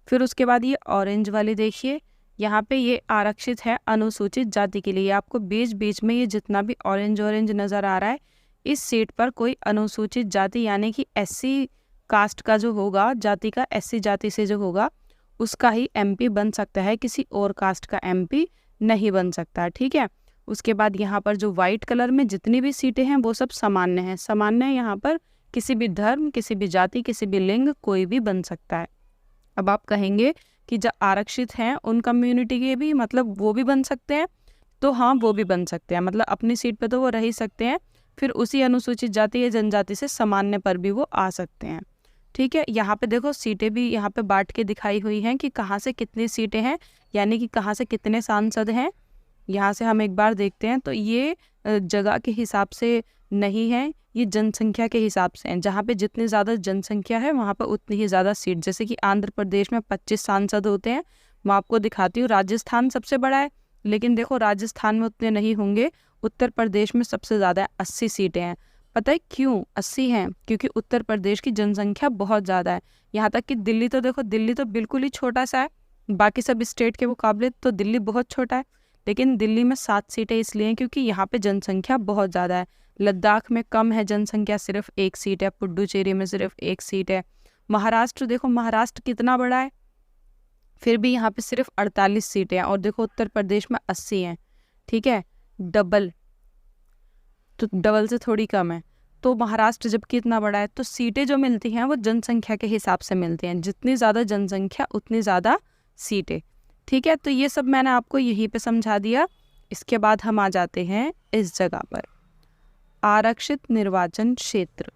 फिर उसके बाद ये ऑरेंज वाले देखिए, यहाँ पे ये आरक्षित है अनुसूचित जाति के लिए। आपको बीच बीच में ये जितना भी ऑरेंज ऑरेंज नज़र आ रहा है, इस सीट पर कोई अनुसूचित जाति यानी कि SC कास्ट का जो होगा, जाति का, SC जाति से जो होगा उसका ही MP बन सकता है, किसी और कास्ट का MP नहीं बन सकता, ठीक है। उसके बाद यहाँ पर जो वाइट कलर में जितनी भी सीटें हैं वो सब सामान्य हैं, सामान्य यहाँ पर किसी भी धर्म, किसी भी जाति, किसी भी लिंग कोई भी बन सकता है। अब आप कहेंगे कि जो आरक्षित हैं उन कम्युनिटी के भी, मतलब वो भी बन सकते हैं, तो हाँ वो भी बन सकते हैं, मतलब अपनी सीट पे तो वो रह ही सकते हैं, फिर उसी अनुसूचित जाति या जनजाति से सामान्य पर भी वो आ सकते हैं, ठीक है। यहाँ पे देखो सीटें भी यहाँ पे बांट के दिखाई हुई हैं कि कहाँ से कितनी सीटें हैं, यानी कि कहाँ से कितने सांसद हैं। यहाँ से हम एक बार देखते हैं तो ये जगह के हिसाब से नहीं है, ये जनसंख्या के हिसाब से हैं। जहाँ पे जितनी ज़्यादा जनसंख्या है वहाँ पर उतनी ही ज़्यादा सीट, जैसे कि आंध्र प्रदेश में 25 सांसद होते हैं, मैं आपको दिखाती हूँ। राजस्थान सबसे बड़ा है, लेकिन देखो राजस्थान में उतने नहीं होंगे। उत्तर प्रदेश में सबसे ज़्यादा 80 सीटें हैं। पता है क्यों 80 हैं? क्योंकि उत्तर प्रदेश की जनसंख्या बहुत ज़्यादा है। यहाँ तक कि दिल्ली तो देखो, दिल्ली तो बिल्कुल ही छोटा सा है, बाकी सब स्टेट के मुकाबले तो दिल्ली बहुत छोटा है, लेकिन दिल्ली में 7 सीटें इसलिए हैं क्योंकि यहाँ पे जनसंख्या बहुत ज़्यादा है। लद्दाख में कम है जनसंख्या, सिर्फ 1 सीट है। पुडुचेरी में सिर्फ 1 सीट है। महाराष्ट्र देखो, महाराष्ट्र कितना बड़ा है, फिर भी यहाँ पे सिर्फ 48 सीटें हैं। और देखो उत्तर प्रदेश में 80 हैं, ठीक है, डबल तो डबल से थोड़ी कम है। तो महाराष्ट्र जबकि इतना बड़ा है, तो सीटें जो मिलती हैं वो जनसंख्या के हिसाब से मिलती हैं, जितनी ज़्यादा जनसंख्या उतनी ज़्यादा सीटें। ठीक है, तो ये सब मैंने आपको यहीं पे समझा दिया। इसके बाद हम आ जाते हैं इस जगह पर, आरक्षित निर्वाचन क्षेत्र।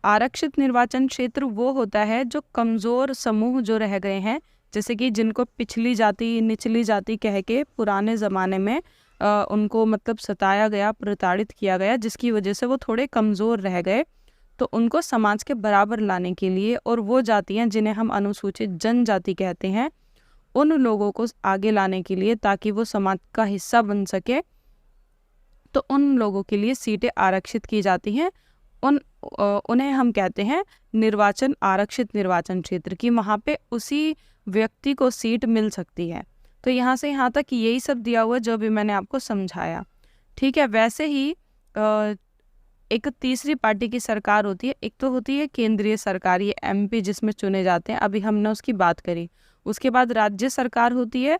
आरक्षित निर्वाचन क्षेत्र वो होता है जो कमज़ोर समूह जो रह गए हैं, जैसे कि जिनको पिछली जाति, निचली जाति कह के पुराने ज़माने में उनको मतलब सताया गया, प्रताड़ित किया गया, जिसकी वजह से वो थोड़े कमज़ोर रह गए। तो उनको समाज के बराबर लाने के लिए, और वो जातियाँ जिन्हें हम अनुसूचित जनजाति कहते हैं, उन लोगों को आगे लाने के लिए, ताकि वो समाज का हिस्सा बन सके, तो उन लोगों के लिए सीटें आरक्षित की जाती हैं। उन्हें हम कहते हैं निर्वाचन, आरक्षित निर्वाचन क्षेत्र की। वहाँ पे उसी व्यक्ति को सीट मिल सकती है। तो यहाँ से यहाँ तक यही सब दिया हुआ जो भी मैंने आपको समझाया। ठीक है, वैसे ही एक तीसरी पार्टी की सरकार होती है। एक तो होती है केंद्रीय सरकार, ये MP जिसमें चुने जाते हैं, अभी हमने उसकी बात करी। उसके बाद राज्य सरकार होती है,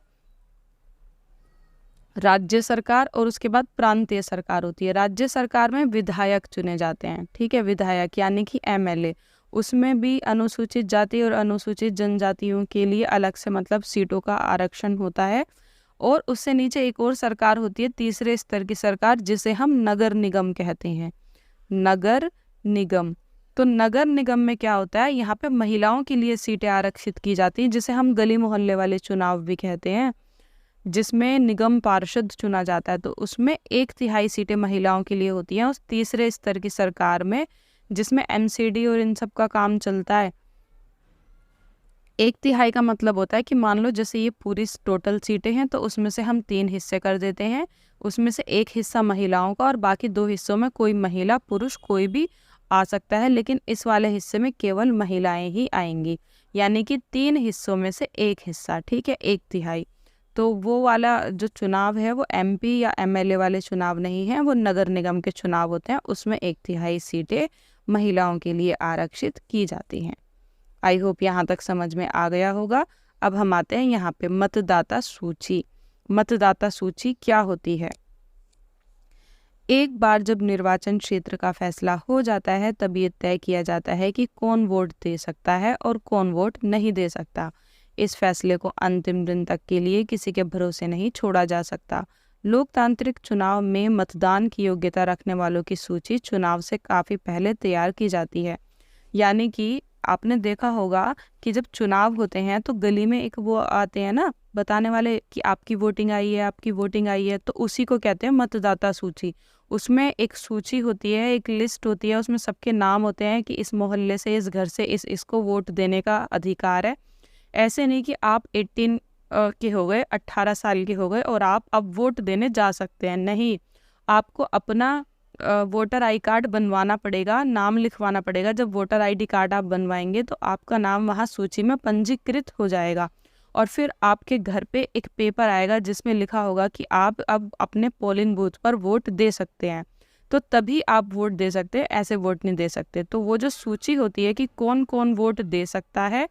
राज्य सरकार, और उसके बाद प्रांतीय सरकार होती है। राज्य सरकार में विधायक चुने जाते हैं। ठीक है, विधायक यानी कि MLA। उसमें भी अनुसूचित जाति और अनुसूचित जनजातियों के लिए अलग से मतलब सीटों का आरक्षण होता है। और उससे नीचे एक और सरकार होती है, तीसरे स्तर की सरकार, जिसे हम नगर निगम कहते हैं। नगर निगम। तो नगर निगम में क्या होता है, यहाँ पे महिलाओं के लिए सीटें आरक्षित की जाती हैं, जिसे हम गली मोहल्ले वाले चुनाव भी कहते हैं, जिसमें निगम पार्षद चुना जाता है। तो उसमें 1/3 सीटें महिलाओं के लिए होती हैं। उस तीसरे स्तर की सरकार में, जिसमें MCD और इन सब का काम चलता है, 1/3 का मतलब होता है कि मान लो जैसे ये पूरी टोटल सीटें हैं, तो उसमें से हम 3 हिस्से कर देते हैं। उसमें से एक हिस्सा महिलाओं का, और बाकी 2 हिस्सों में कोई महिला पुरुष कोई भी आ सकता है, लेकिन इस वाले हिस्से में केवल महिलाएं ही आएंगी। यानी कि 3 हिस्सों में से एक हिस्सा। ठीक है, 1/3। तो वो वाला जो चुनाव है वो MP या MLA वाले चुनाव नहीं है, वो नगर निगम के चुनाव होते हैं। उसमें 1/3 सीटें महिलाओं के लिए आरक्षित की जाती हैं। आई होप यहाँ तक समझ में आ गया होगा। अब हम आते हैं यहाँ पे मतदाता सूची। मतदाता सूची क्या होती है? एक बार जब निर्वाचन क्षेत्र का फैसला हो जाता है, तब ये तय किया जाता है कि कौन वोट दे सकता है और कौन वोट नहीं दे सकता। इस फैसले को अंतिम दिन तक के लिए किसी के भरोसे नहीं छोड़ा जा सकता। लोकतांत्रिक चुनाव में मतदान की योग्यता रखने वालों की सूची चुनाव से काफ़ी पहले तैयार की जाती है। यानी कि आपने देखा होगा कि जब चुनाव होते हैं तो गली में एक वो आते हैं ना बताने वाले कि आपकी वोटिंग आई है, आपकी वोटिंग आई है, तो उसी को कहते हैं मतदाता सूची। उसमें एक सूची होती है, एक लिस्ट होती है, उसमें सबके नाम होते हैं कि इस मोहल्ले से, इस घर से इसको वोट देने का अधिकार है। ऐसे नहीं कि आप 18 के हो गए, 18 साल के हो गए और आप अब वोट देने जा सकते हैं। नहीं, आपको अपना वोटर आई कार्ड बनवाना पड़ेगा, नाम लिखवाना पड़ेगा। जब वोटर ID कार्ड आप बनवाएंगे तो आपका नाम वहाँ सूची में पंजीकृत हो जाएगा, और फिर आपके घर पे एक पेपर आएगा जिसमें लिखा होगा कि आप अब अपने पोलिंग बूथ पर वोट दे सकते हैं। तो तभी आप वोट दे सकते हैं, ऐसे वोट नहीं दे सकते। तो वो जो सूची होती है कि कौन कौन वोट दे सकता है,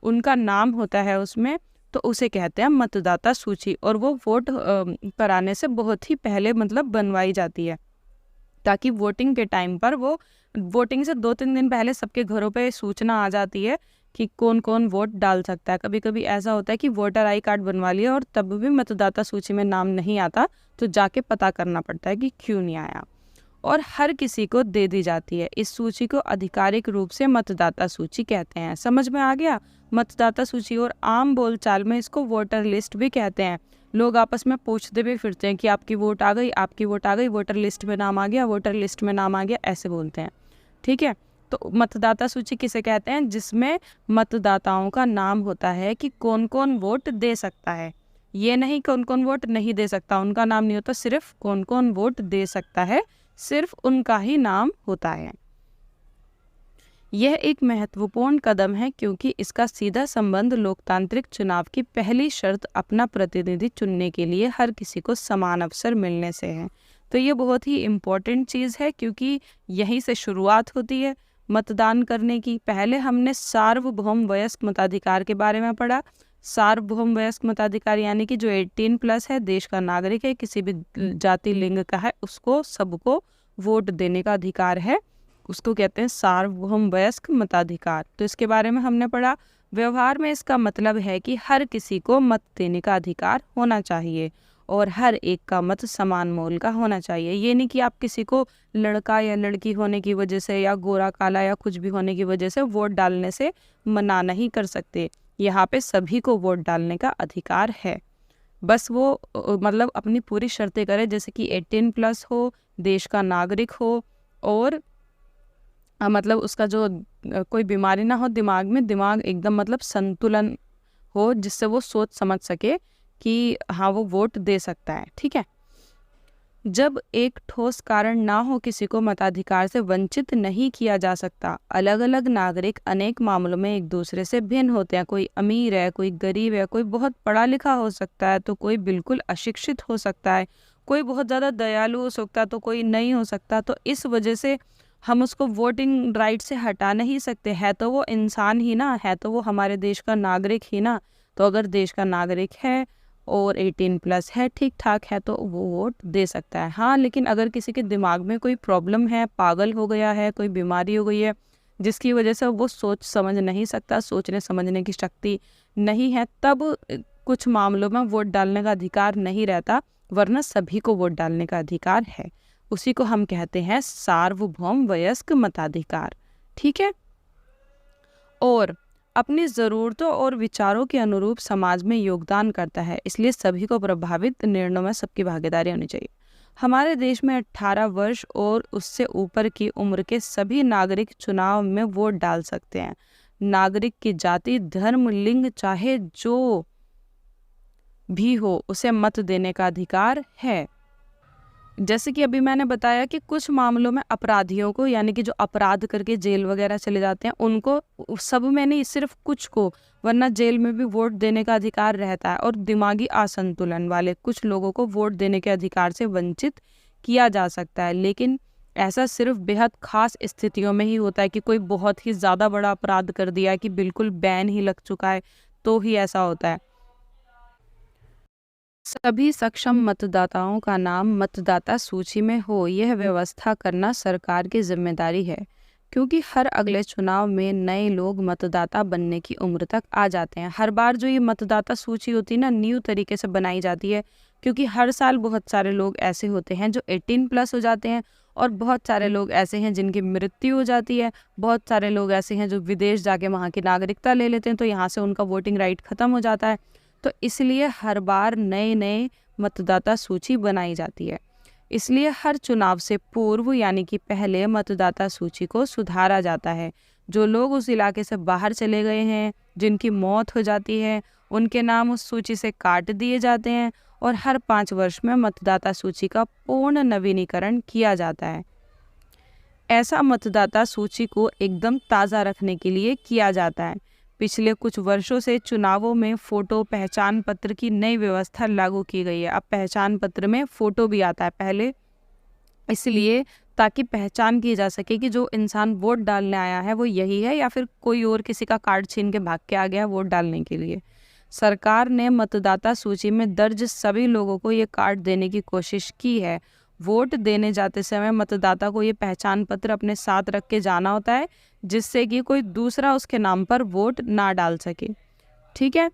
उनका नाम होता है उसमें, तो उसे कहते हैं मतदाता सूची। और वो वोट कराने से बहुत ही पहले मतलब बनवाई जाती है, ताकि वोटिंग के टाइम पर, वो वोटिंग से 2-3 दिन पहले सबके घरों पे सूचना आ जाती है कि कौन कौन वोट डाल सकता है। कभी कभी ऐसा होता है कि वोटर आई कार्ड बनवा लिया और तब भी मतदाता सूची में नाम नहीं आता, तो जाके पता करना पड़ता है कि क्यों नहीं आया, और हर किसी को दे दी जाती है। इस सूची को आधिकारिक रूप से मतदाता सूची कहते हैं। समझ में आ गया? मतदाता सूची। और आम बोलचाल में इसको वोटर लिस्ट भी कहते हैं। लोग आपस में पूछते भी फिरते हैं कि आपकी वोट आ गई, आपकी वोट आ गई, वोटर लिस्ट में नाम आ गया, वोटर लिस्ट में नाम आ गया, ऐसे बोलते हैं। ठीक है, तो मतदाता सूची किसे कहते हैं? जिसमें मतदाताओं का नाम होता है कि कौन कौन वोट दे सकता है। ये नहीं कौन कौन वोट नहीं दे सकता, उनका नाम नहीं होता, सिर्फ कौन कौन वोट दे सकता है, सिर्फ उनका ही नाम होता है। यह एक महत्वपूर्ण कदम है क्योंकि इसका सीधा संबंध लोकतांत्रिक चुनाव की पहली शर्त अपना प्रतिनिधि चुनने के लिए हर किसी को समान अवसर मिलने से है। तो ये बहुत ही इम्पोर्टेंट चीज़ है, क्योंकि यहीं से शुरुआत होती है मतदान करने की। पहले हमने सार्वभौम वयस्क मताधिकार के बारे में पढ़ा। सार्वभौम वयस्क मताधिकार यानी कि जो 18+ है, देश का नागरिक है, किसी भी जाति लिंग का है, उसको सबको वोट देने का अधिकार है, उसको कहते हैं सार्वभौम वयस्क मताधिकार। तो इसके बारे में हमने पढ़ा। व्यवहार में इसका मतलब है कि हर किसी को मत देने का अधिकार होना चाहिए और हर एक का मत समान मोल का होना चाहिए। ये नहीं कि आप किसी को लड़का या लड़की होने की वजह से या गोरा काला या कुछ भी होने की वजह से वोट डालने से मना नहीं कर सकते। यहाँ पे सभी को वोट डालने का अधिकार है, बस वो मतलब अपनी पूरी शर्तें करे, जैसे कि 18+ हो, देश का नागरिक हो और मतलब उसका जो कोई बीमारी ना हो दिमाग में, दिमाग एकदम मतलब संतुलन हो, जिससे वो सोच समझ सके कि हाँ वो वोट दे सकता है। ठीक है। जब एक ठोस कारण ना हो किसी को मताधिकार से वंचित नहीं किया जा सकता। अलग अलग नागरिक अनेक मामलों में एक दूसरे से भिन्न होते हैं। कोई अमीर है, कोई गरीब है, कोई बहुत पढ़ा लिखा हो सकता है तो कोई बिल्कुल अशिक्षित हो सकता है, कोई बहुत ज़्यादा दयालु हो सकता है तो कोई नहीं हो सकता। तो इस वजह से हम उसको वोटिंग राइट से हटा नहीं सकते। है तो वो इंसान ही ना, है तो वो हमारे देश का नागरिक ही ना। तो अगर देश का नागरिक है और 18+ है, ठीक ठाक है, तो वो वोट दे सकता है। हाँ, लेकिन अगर किसी के दिमाग में कोई प्रॉब्लम है, पागल हो गया है, कोई बीमारी हो गई है जिसकी वजह से वो सोच समझ नहीं सकता, सोचने समझने की शक्ति नहीं है, तब कुछ मामलों में वोट डालने का अधिकार नहीं रहता, वरना सभी को वोट डालने का अधिकार है। उसी को हम कहते हैं सार्वभौम वयस्क मताधिकार। ठीक है। और अपनी ज़रूरतों और विचारों के अनुरूप समाज में योगदान करता है, इसलिए सभी को प्रभावित निर्णयों में सबकी भागीदारी होनी चाहिए। हमारे देश में 18 वर्ष और उससे ऊपर की उम्र के सभी नागरिक चुनाव में वोट डाल सकते हैं। नागरिक की जाति, धर्म, लिंग चाहे जो भी हो, उसे मत देने का अधिकार है। जैसे कि अभी मैंने बताया कि कुछ मामलों में अपराधियों को, यानी कि जो अपराध करके जेल वगैरह चले जाते हैं, उनको, सब में नहीं सिर्फ कुछ को, वरना जेल में भी वोट देने का अधिकार रहता है। और दिमागी असंतुलन वाले कुछ लोगों को वोट देने के अधिकार से वंचित किया जा सकता है, लेकिन ऐसा सिर्फ बेहद खास स्थितियों में ही होता है कि कोई बहुत ही ज़्यादा बड़ा अपराध कर दिया कि बिल्कुल बैन ही लग चुका है, तो ही ऐसा होता है। सभी सक्षम मतदाताओं का नाम मतदाता सूची में हो, यह व्यवस्था करना सरकार की जिम्मेदारी है, क्योंकि हर अगले चुनाव में नए लोग मतदाता बनने की उम्र तक आ जाते हैं। हर बार जो ये मतदाता सूची होती है ना, न्यू तरीके से बनाई जाती है, क्योंकि हर साल बहुत सारे लोग ऐसे होते हैं जो 18+ हो जाते हैं और बहुत सारे लोग ऐसे हैं जिनकी मृत्यु हो जाती है। बहुत सारे लोग ऐसे हैं जो विदेश जाके वहाँ की नागरिकता ले लेते हैं, तो यहाँ से उनका वोटिंग राइट ख़त्म हो जाता है। तो इसलिए हर बार नए नए मतदाता सूची बनाई जाती है। इसलिए हर चुनाव से पूर्व, यानी कि पहले, मतदाता सूची को सुधारा जाता है। जो लोग उस इलाके से बाहर चले गए हैं, जिनकी मौत हो जाती है, उनके नाम उस सूची से काट दिए जाते हैं और हर 5 वर्ष में मतदाता सूची का पूर्ण नवीनीकरण किया जाता है। ऐसा मतदाता सूची को एकदम ताज़ा रखने के लिए किया जाता है। पिछले कुछ वर्षों से चुनावों में फ़ोटो पहचान पत्र की नई व्यवस्था लागू की गई है। अब पहचान पत्र में फ़ोटो भी आता है पहले, इसलिए ताकि पहचान की जा सके कि जो इंसान वोट डालने आया है वो यही है या फिर कोई और किसी का कार्ड छीन के भाग के आ गया वोट डालने के लिए। सरकार ने मतदाता सूची में दर्ज सभी लोगों को ये कार्ड देने की कोशिश की है। वोट देने जाते समय मतदाता को ये पहचान पत्र अपने साथ रख के जाना होता है, जिससे कि कोई दूसरा उसके नाम पर वोट ना डाल सके। ठीक है।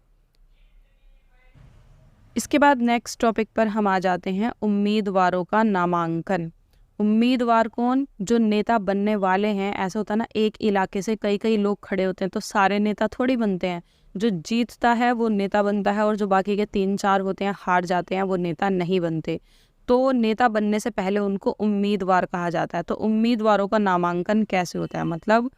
इसके बाद नेक्स्ट टॉपिक पर हम आ जाते हैं, उम्मीदवारों का नामांकन। उम्मीदवार कौन? जो नेता बनने वाले हैं। ऐसा होता है ना, एक इलाके से कई कई लोग खड़े होते हैं तो सारे नेता थोड़ी बनते हैं। जो जीतता है वो नेता बनता है और जो बाकी के 3-4 होते हैं हार जाते हैं वो नेता नहीं बनते। तो नेता बनने से पहले उनको उम्मीदवार कहा जाता है। तो उम्मीदवारों का नामांकन कैसे होता है, मतलब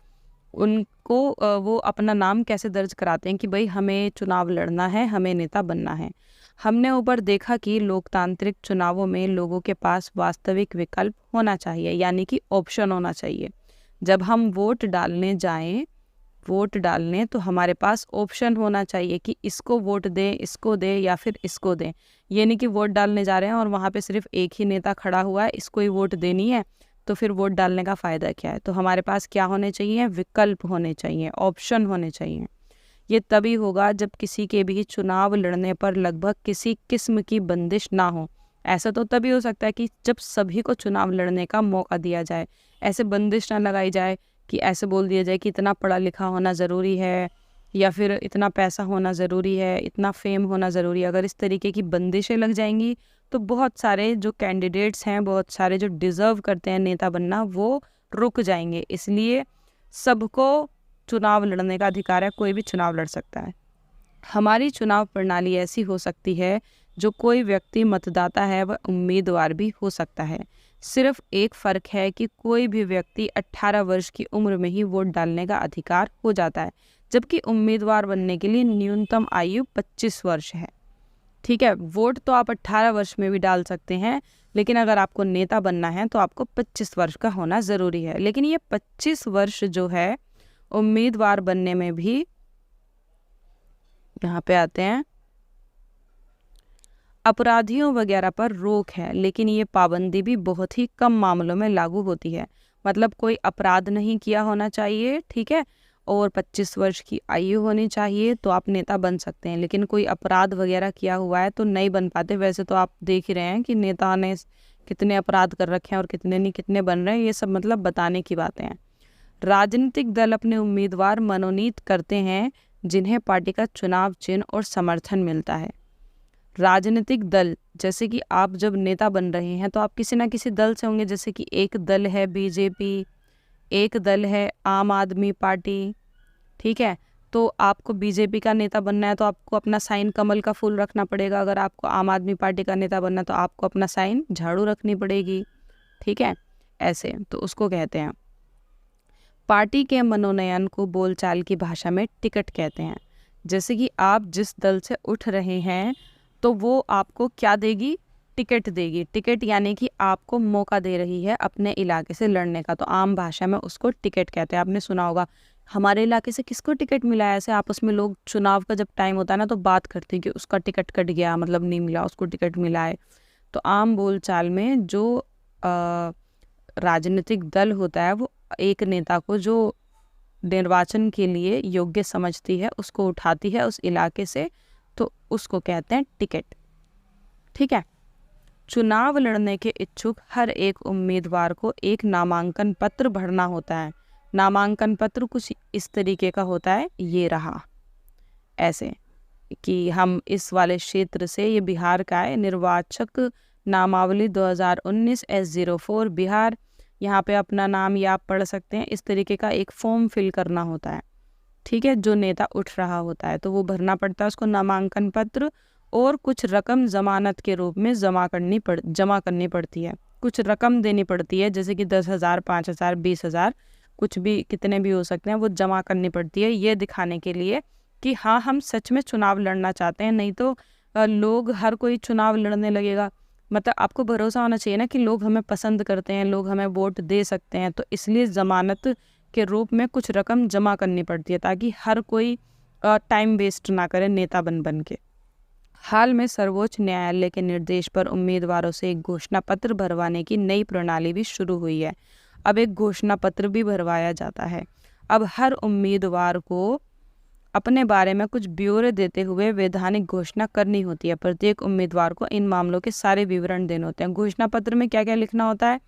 उनको वो अपना नाम कैसे दर्ज कराते हैं कि भाई हमें चुनाव लड़ना है, हमें नेता बनना है। हमने ऊपर देखा कि लोकतांत्रिक चुनावों में लोगों के पास वास्तविक विकल्प होना चाहिए, यानी कि ऑप्शन होना चाहिए। जब हम वोट डालने जाएं, वोट डालने, तो हमारे पास ऑप्शन होना चाहिए कि इसको वोट दें, इसको दें या फिर इसको दें। ये नहीं कि वोट डालने जा रहे हैं और वहाँ पे सिर्फ एक ही नेता खड़ा हुआ है, इसको ही वोट देनी है, तो फिर वोट डालने का फ़ायदा क्या है। तो हमारे पास क्या होने चाहिए? विकल्प होने चाहिए, ऑप्शन होने चाहिए। ये तभी होगा जब किसी के भी चुनाव लड़ने पर लगभग किसी किस्म की बंदिश ना हो, ऐसा तो तभी हो सकता है कि जब सभी को चुनाव लड़ने का मौका दिया जाए, ऐसे बंदिश ना लगाई जाए कि ऐसे बोल दिया जाए कि इतना पढ़ा लिखा होना ज़रूरी है या फिर इतना पैसा होना ज़रूरी है, इतना फेम होना ज़रूरी है। अगर इस तरीके की बंदिशें लग जाएंगी तो बहुत सारे जो कैंडिडेट्स हैं, बहुत सारे जो डिज़र्व करते हैं नेता बनना, वो रुक जाएंगे। इसलिए सबको चुनाव लड़ने का अधिकार है, कोई भी चुनाव लड़ सकता है। हमारी चुनाव प्रणाली ऐसी हो सकती है जो कोई व्यक्ति मतदाता है वह उम्मीदवार भी हो सकता है। सिर्फ एक फ़र्क है कि कोई भी व्यक्ति 18 वर्ष की उम्र में ही वोट डालने का अधिकार हो जाता है, जबकि उम्मीदवार बनने के लिए न्यूनतम आयु 25 वर्ष है। ठीक है, वोट तो आप 18 वर्ष में भी डाल सकते हैं, लेकिन अगर आपको नेता बनना है तो आपको 25 वर्ष का होना ज़रूरी है। लेकिन ये 25 वर्ष जो है उम्मीदवार बनने में भी, यहाँ पे आते हैं, अपराधियों वगैरह पर रोक है, लेकिन ये पाबंदी भी बहुत ही कम मामलों में लागू होती है। मतलब कोई अपराध नहीं किया होना चाहिए, ठीक है, और 25 वर्ष की आयु होनी चाहिए तो आप नेता बन सकते हैं। लेकिन कोई अपराध वगैरह किया हुआ है तो नहीं बन पाते। वैसे तो आप देख ही रहे हैं कि नेता ने कितने अपराध कर रखे हैं और कितने नहीं, कितने बन रहे हैं, ये सब मतलब बताने की बातें हैं। राजनीतिक दल अपने उम्मीदवार मनोनीत करते हैं जिन्हें पार्टी का चुनाव चिन्ह और समर्थन मिलता है। राजनीतिक दल, जैसे कि आप जब नेता बन रहे हैं तो आप किसी ना किसी दल से होंगे। जैसे कि एक दल है बीजेपी, एक दल है आम आदमी पार्टी, ठीक है। तो आपको बीजेपी का नेता बनना है तो आपको अपना साइन कमल का फूल रखना पड़ेगा। अगर आपको आम आदमी पार्टी का नेता बनना है तो आपको अपना साइन झाड़ू रखनी पड़ेगी, ठीक है। ऐसे तो उसको कहते हैं, पार्टी के मनोनयन को बोलचाल की भाषा में टिकट कहते हैं। जैसे कि आप जिस दल से उठ रहे हैं तो वो आपको क्या देगी, टिकट देगी। टिकट यानी कि आपको मौका दे रही है अपने इलाके से लड़ने का, तो आम भाषा में उसको टिकट कहते हैं। आपने सुना होगा हमारे इलाके से किसको टिकट मिला है, ऐसे आपस में लोग चुनाव का जब टाइम होता है ना तो बात करते हैं कि उसका टिकट कट गया, मतलब नहीं मिला, उसको टिकट मिला है। तो आम बोलचाल में जो राजनीतिक दल होता है वो एक नेता को जो निर्वाचन के लिए योग्य समझती है उसको उठाती है उस इलाके से, तो उसको कहते हैं टिकट, ठीक है। चुनाव लड़ने के इच्छुक हर एक उम्मीदवार को एक नामांकन पत्र भरना होता है। नामांकन पत्र कुछ इस तरीके का होता है, ये रहा, ऐसे कि हम इस वाले क्षेत्र से, ये बिहार का है, निर्वाचक नामावली 2019 S04 बिहार, यहाँ पे अपना नाम ये आप पढ़ सकते हैं। इस तरीके का एक फॉर्म फिल करना होता है, ठीक है, जो नेता उठ रहा होता है तो वो भरना पड़ता है उसको नामांकन पत्र, और कुछ रकम जमानत के रूप में जमा करनी पड़ती है। कुछ रकम देनी पड़ती है, जैसे कि 10,000, 5,000, 20,000, कुछ भी, कितने भी हो सकते हैं, वो जमा करनी पड़ती है, ये दिखाने के लिए कि हाँ हम सच में चुनाव लड़ना चाहते हैं। नहीं तो लोग, हर कोई चुनाव लड़ने लगेगा। मतलब आपको भरोसा होना चाहिए ना कि लोग हमें पसंद करते हैं, लोग हमें वोट दे सकते हैं, तो इसलिए ज़मानत के रूप में कुछ रकम जमा करनी पड़ती है ताकि हर कोई टाइम वेस्ट ना करे नेता बन के। हाल में सर्वोच्च न्यायालय के निर्देश पर उम्मीदवारों से एक घोषणा पत्र भरवाने की नई प्रणाली भी शुरू हुई है। अब एक घोषणा पत्र भी भरवाया जाता है। अब हर उम्मीदवार को अपने बारे में कुछ ब्यौरे देते हुए वैधानिक घोषणा करनी होती है। प्रत्येक उम्मीदवार को इन मामलों के सारे विवरण देने होते हैं। घोषणा पत्र में क्या क्या लिखना होता है,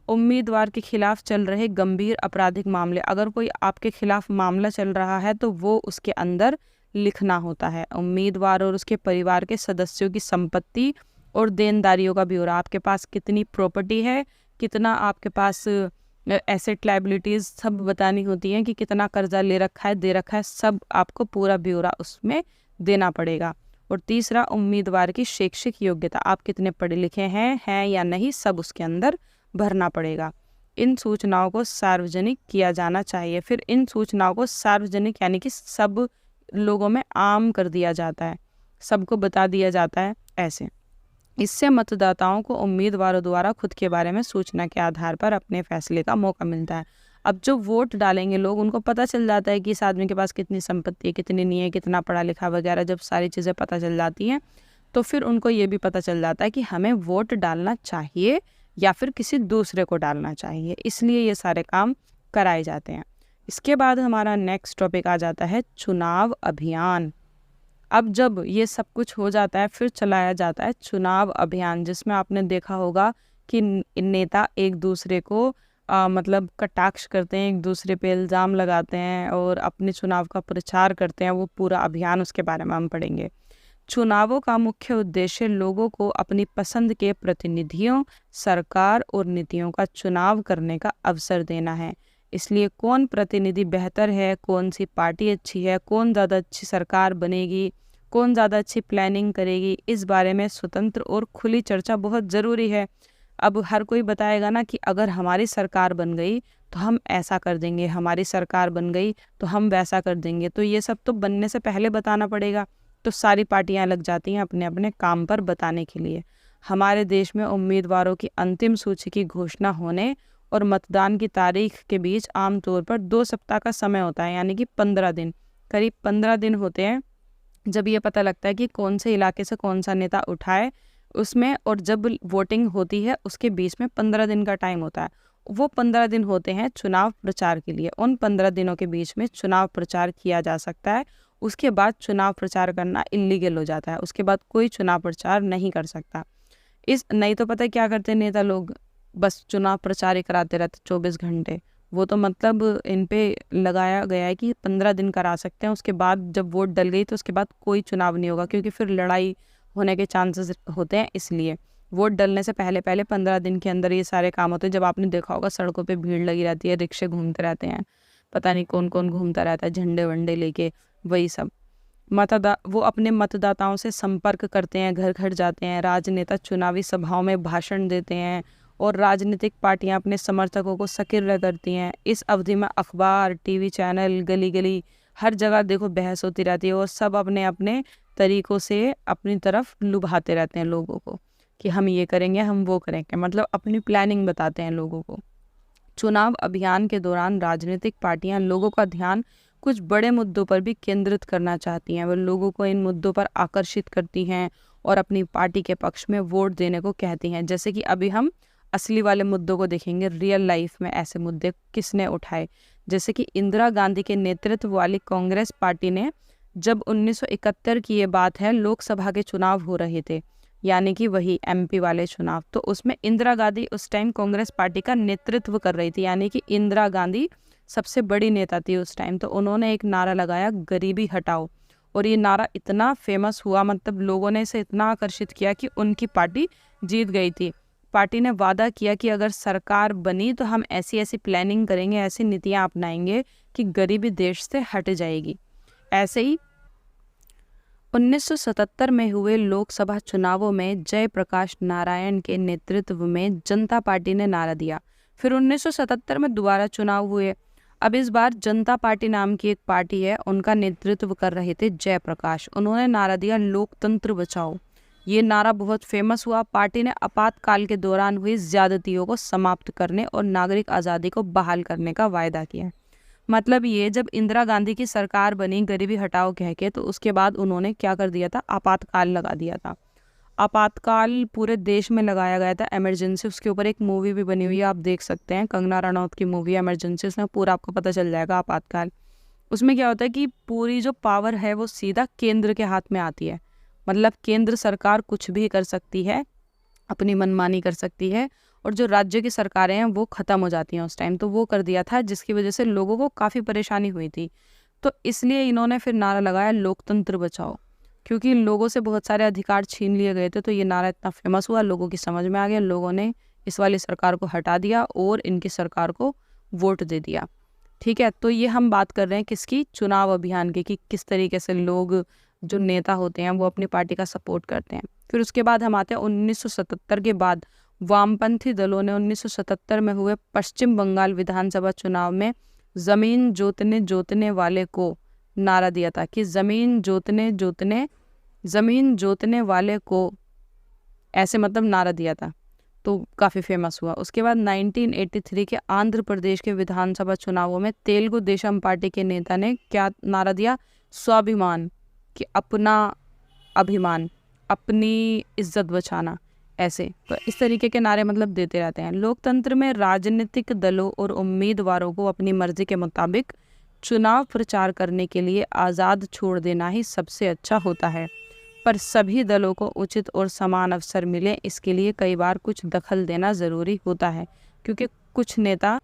उम्मीदवार के खिलाफ चल रहे गंभीर आपराधिक मामले, अगर कोई आपके खिलाफ मामला चल रहा है तो वो उसके अंदर लिखना होता है। उम्मीदवार और उसके परिवार के सदस्यों की संपत्ति और देनदारियों का ब्यौरा, आपके पास कितनी प्रॉपर्टी है, कितना आपके पास एसेट लायबिलिटीज़ सब बतानी होती हैं कि कितना कर्जा ले रखा है, दे रखा है, सब आपको पूरा ब्यौरा उसमें देना पड़ेगा। और तीसरा, उम्मीदवार की शैक्षिक योग्यता, आप कितने पढ़े लिखे हैं या नहीं, सब उसके अंदर भरना पड़ेगा। इन सूचनाओं को सार्वजनिक किया जाना चाहिए। फिर इन सूचनाओं को सार्वजनिक यानी कि सब लोगों में आम कर दिया जाता है, सबको बता दिया जाता है ऐसे। इससे मतदाताओं को उम्मीदवारों द्वारा खुद के बारे में सूचना के आधार पर अपने फैसले का मौका मिलता है। अब जो वोट डालेंगे लोग, उनको पता चल जाता है कि इस आदमी के पास कितनी संपत्ति है, कितनी नहीं है, कितना पढ़ा लिखा वगैरह, जब सारी चीज़ें पता चल जाती हैं तो फिर उनको ये भी पता चल जाता है कि हमें वोट डालना चाहिए या फिर किसी दूसरे को डालना चाहिए। इसलिए ये सारे काम कराए जाते हैं। इसके बाद हमारा नेक्स्ट टॉपिक आ जाता है चुनाव अभियान। अब जब ये सब कुछ हो जाता है फिर चलाया जाता है चुनाव अभियान, जिसमें आपने देखा होगा कि नेता एक दूसरे को मतलब कटाक्ष करते हैं, एक दूसरे पे इल्ज़ाम लगाते हैं और अपने चुनाव का प्रचार करते हैं। वो पूरा अभियान, उसके बारे में हम पढ़ेंगे। चुनावों का मुख्य उद्देश्य लोगों को अपनी पसंद के प्रतिनिधियों, सरकार और नीतियों का चुनाव करने का अवसर देना है। इसलिए कौन प्रतिनिधि बेहतर है, कौन सी पार्टी अच्छी है, कौन ज़्यादा अच्छी सरकार बनेगी, कौन ज़्यादा अच्छी प्लानिंग करेगी, इस बारे में स्वतंत्र और खुली चर्चा बहुत ज़रूरी है। अब हर कोई बताएगा ना कि अगर हमारी सरकार बन गई तो हम ऐसा कर देंगे, हमारी सरकार बन गई तो हम वैसा कर देंगे। तो ये सब तो बनने से पहले बताना पड़ेगा। तो सारी पार्टियां लग जाती हैं अपने अपने काम पर बताने के लिए। हमारे देश में उम्मीदवारों की अंतिम सूची की घोषणा होने और मतदान की तारीख के बीच आमतौर पर 2 सप्ताह का समय होता है, यानी कि 15 दिन, करीब 15 दिन होते हैं जब ये पता लगता है कि कौन से इलाके से कौन सा नेता उठाए उसमें। और जब वोटिंग होती है उसके बीच में 15 दिन का टाइम होता है। वो 15 दिन होते हैं चुनाव प्रचार के लिए। उन 15 दिनों के बीच में चुनाव प्रचार किया जा सकता है। उसके बाद चुनाव प्रचार करना इलीगल हो जाता है। उसके बाद कोई चुनाव प्रचार नहीं कर सकता। नहीं तो पता है क्या करते हैं नेता लोग, बस चुनाव प्रचार ही कराते रहते 24 घंटे। वो तो मतलब इन पे लगाया गया है कि 15 दिन करा सकते हैं, उसके बाद जब वोट डल गई तो उसके बाद कोई चुनाव नहीं होगा, क्योंकि फिर लड़ाई होने के चांसेस होते हैं। इसलिए वोट डलने से पहले पहले 15 दिन के अंदर ये सारे काम होते हैं। जब आपने देखा होगा सड़कों पे भीड़ लगी रहती है, रिक्शे घूमते रहते हैं, पता नहीं कौन कौन घूमता रहता है झंडे वंडे लेके, वही सब। वो अपने मतदाताओं से संपर्क करते हैं, घर घर जाते हैं, राजनेता चुनावी सभाओं में भाषण देते हैं और राजनीतिक पार्टियां अपने समर्थकों को सक्रिय करती हैं। इस अवधि में अखबार, टीवी चैनल, गली गली हर जगह देखो बहस होती रहती है और सब अपने अपने तरीकों से अपनी तरफ लुभाते रहते हैं लोगों को कि हम ये करेंगे, हम वो करेंगे, मतलब अपनी प्लानिंग बताते हैं लोगों को। चुनाव अभियान के दौरान राजनीतिक पार्टियां लोगों का ध्यान कुछ बड़े मुद्दों पर भी केंद्रित करना चाहती हैं। वो लोगों को इन मुद्दों पर आकर्षित करती हैं और अपनी पार्टी के पक्ष में वोट देने को कहती हैं। जैसे कि अभी हम असली वाले मुद्दों को देखेंगे, रियल लाइफ में ऐसे मुद्दे किसने उठाए। जैसे कि इंदिरा गांधी के नेतृत्व वाली कांग्रेस पार्टी ने, जब 1971 की ये बात है, लोकसभा के चुनाव हो रहे थे, यानी कि वही एमपी वाले चुनाव, तो उसमें इंदिरा गांधी उस टाइम कांग्रेस पार्टी का नेतृत्व कर रही थी, यानी कि इंदिरा गांधी सबसे बड़ी नेता थी उस टाइम। तो उन्होंने एक नारा लगाया, गरीबी हटाओ, और ये नारा इतना फेमस हुआ, मतलब लोगों ने इसे इतना आकर्षित किया कि उनकी पार्टी जीत गई थी। पार्टी ने वादा किया कि अगर सरकार बनी तो हम ऐसी ऐसी प्लानिंग करेंगे, ऐसी नीतियां अपनाएंगे कि गरीबी देश से हट जाएगी। ऐसे ही 1977 में हुए लोकसभा चुनावों में जयप्रकाश नारायण के नेतृत्व में जनता पार्टी ने नारा दिया। फिर 1977 में दोबारा चुनाव हुए। अब इस बार जनता पार्टी नाम की एक पार्टी है, उनका नेतृत्व कर रहे थे जयप्रकाश। उन्होंने नारा दिया, लोकतंत्र बचाओ। ये नारा बहुत फेमस हुआ। पार्टी ने आपातकाल के दौरान हुई ज्यादतियों को समाप्त करने और नागरिक आज़ादी को बहाल करने का वायदा किया। मतलब ये, जब इंदिरा गांधी की सरकार बनी गरीबी हटाओ कह के, तो उसके बाद उन्होंने क्या कर दिया था, आपातकाल लगा दिया था। आपातकाल पूरे देश में लगाया गया था, इमरजेंसी। उसके ऊपर एक मूवी भी बनी हुई है, आप देख सकते हैं, कंगना रनौत की मूवी है इमरजेंसी। उसमें पूरा आपको पता चल जाएगा आपातकाल। उसमें क्या होता है कि पूरी जो पावर है वो सीधा केंद्र के हाथ में आती है। मतलब केंद्र सरकार कुछ भी कर सकती है, अपनी मनमानी कर सकती है, और जो राज्य की सरकारें हैं वो ख़त्म हो जाती हैं उस टाइम। तो वो कर दिया था, जिसकी वजह से लोगों को काफ़ी परेशानी हुई थी। तो इसलिए इन्होंने फिर नारा लगाया, लोकतंत्र बचाओ, क्योंकि लोगों से बहुत सारे अधिकार छीन लिए गए थे। तो ये नारा इतना फेमस हुआ, लोगों की समझ में आ गया, लोगों ने इस वाली सरकार को हटा दिया और इनकी सरकार को वोट दे दिया। ठीक है, तो ये हम बात कर रहे हैं किसकी, चुनाव अभियान की, कि किस तरीके से लोग, जो नेता होते हैं, वो अपनी पार्टी का सपोर्ट करते हैं। फिर उसके बाद हम आते हैं 1977 के बाद वामपंथी दलों ने 1977 में हुए पश्चिम बंगाल विधानसभा चुनाव में जमीन जोतने वाले को नारा दिया था कि जमीन जोतने वाले को, ऐसे मतलब नारा दिया था। तो काफ़ी फेमस हुआ। उसके बाद 1983 के आंध्र प्रदेश के विधानसभा चुनावों में तेलुगु देशम पार्टी के नेता ने क्या नारा दिया, स्वाभिमान, कि अपना अभिमान, अपनी इज्जत बचाना। ऐसे तो इस तरीके के नारे मतलब देते रहते हैं। लोकतंत्र में राजनीतिक दलों और उम्मीदवारों को अपनी मर्जी के मुताबिक चुनाव प्रचार करने के लिए आज़ाद छोड़ देना ही सबसे अच्छा होता है, पर सभी दलों को उचित और समान अवसर मिले इसके लिए कई बार कुछ दखल देना ज़रूरी होता है, क्योंकि कुछ नेता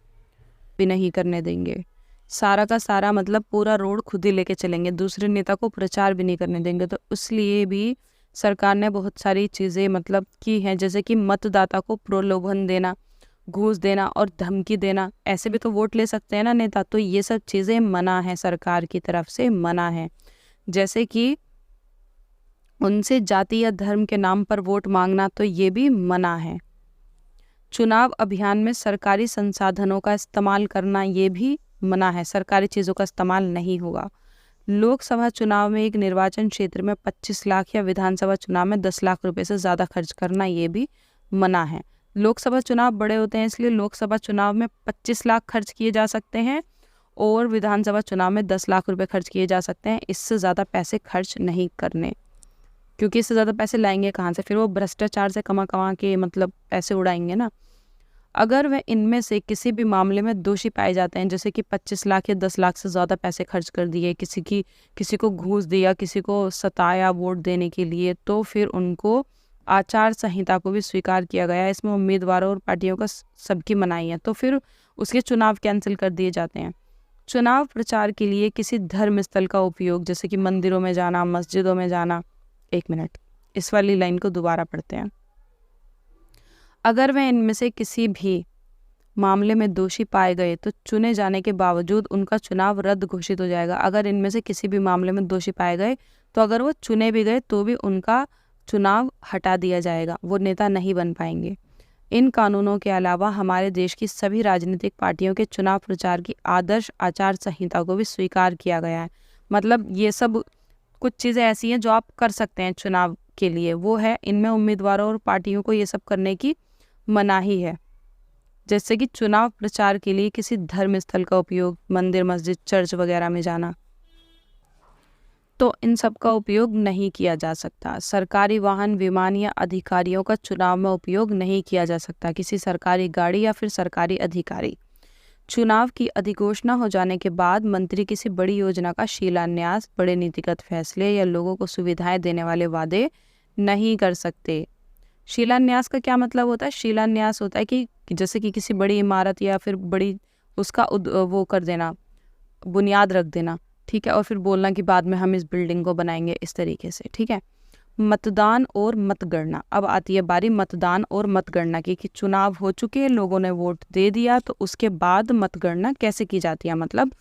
भी नहीं करने देंगे। सारा का सारा मतलब पूरा रोड खुद ही लेके चलेंगे, दूसरे नेता को प्रचार भी नहीं करने देंगे। तो इसलिए भी सरकार ने बहुत सारी चीज़ें मतलब की हैं, जैसे कि मतदाता को प्रलोभन देना, घूस देना और धमकी देना। ऐसे भी तो वोट ले सकते हैं ना नेता, तो ये सब चीज़ें मना है, सरकार की तरफ से मना है। जैसे कि उनसे जाति या धर्म के नाम पर वोट मांगना, तो ये भी मना है। चुनाव अभियान में सरकारी संसाधनों का इस्तेमाल करना, ये भी मना है, सरकारी चीज़ों का इस्तेमाल नहीं होगा। लोकसभा चुनाव में एक निर्वाचन क्षेत्र में 25 लाख या विधानसभा चुनाव में 10 लाख रुपए से ज़्यादा खर्च करना, ये भी मना है। लोकसभा चुनाव बड़े होते हैं, इसलिए लोकसभा चुनाव में 25 लाख खर्च किए जा सकते हैं और विधानसभा चुनाव में 10 लाख रुपए खर्च किए जा सकते हैं। इससे ज़्यादा पैसे खर्च नहीं करने, क्योंकि इससे ज़्यादा पैसे लाएंगे कहाँ से? फिर वो भ्रष्टाचार से कमा कमा के मतलब पैसे उड़ाएंगे ना। अगर वह इनमें से किसी भी मामले में दोषी पाए जाते हैं, जैसे कि 25 लाख या 10 लाख से ज़्यादा पैसे खर्च कर दिए, किसी को घूस दिया, किसी को सताया वोट देने के लिए, तो फिर उनको आचार संहिता को भी स्वीकार किया गया है। इसमें उम्मीदवारों और पार्टियों का सबकी मनाही है, तो फिर उसके चुनाव कैंसिल कर दिए जाते हैं। चुनाव प्रचार के लिए किसी धर्म स्थल का उपयोग, जैसे कि मंदिरों में जाना, मस्जिदों में जाना। 1 मिनट, इस वाली लाइन को दोबारा पढ़ते हैं। अगर वह इनमें से किसी भी मामले में दोषी पाए गए तो चुने जाने के बावजूद उनका चुनाव रद्द घोषित हो जाएगा। अगर इनमें से किसी भी मामले में दोषी पाए गए तो अगर वो चुने भी गए तो भी उनका चुनाव हटा दिया जाएगा, वो नेता नहीं बन पाएंगे। इन कानूनों के अलावा हमारे देश की सभी राजनीतिक पार्टियों के चुनाव प्रचार की आदर्श आचार संहिता को भी स्वीकार किया गया है। मतलब ये सब कुछ चीज़ें ऐसी हैं जो आप कर सकते हैं चुनाव के लिए, वो है इनमें उम्मीदवारों और पार्टियों को ये सब करने की मनाही है। जैसे कि चुनाव प्रचार के लिए किसी धर्म स्थल का उपयोग, मंदिर, मस्जिद, चर्च वगैरह में जाना, तो इन सब का उपयोग नहीं किया जा सकता। सरकारी वाहन, विमान या अधिकारियों का चुनाव में उपयोग नहीं किया जा सकता, किसी सरकारी गाड़ी या फिर सरकारी अधिकारी। चुनाव की अधिघोषणा हो जाने के बाद मंत्री किसी बड़ी योजना का शिलान्यास, बड़े नीतिगत फैसले या लोगों को सुविधाएं देने वाले वादे नहीं कर सकते। शिलान्यास का क्या मतलब होता है? शिलान्यास होता है कि जैसे कि किसी बड़ी इमारत या फिर बड़ी उसका वो कर देना, बुनियाद रख देना, ठीक है, और फिर बोलना कि बाद में हम इस बिल्डिंग को बनाएंगे, इस तरीके से, ठीक है। मतदान और मतगणना, अब आती है बारी मतदान और मतगणना की, कि चुनाव हो चुके हैं, लोगों ने वोट दे दिया, तो उसके बाद मतगणना कैसे की जाती है, मतलब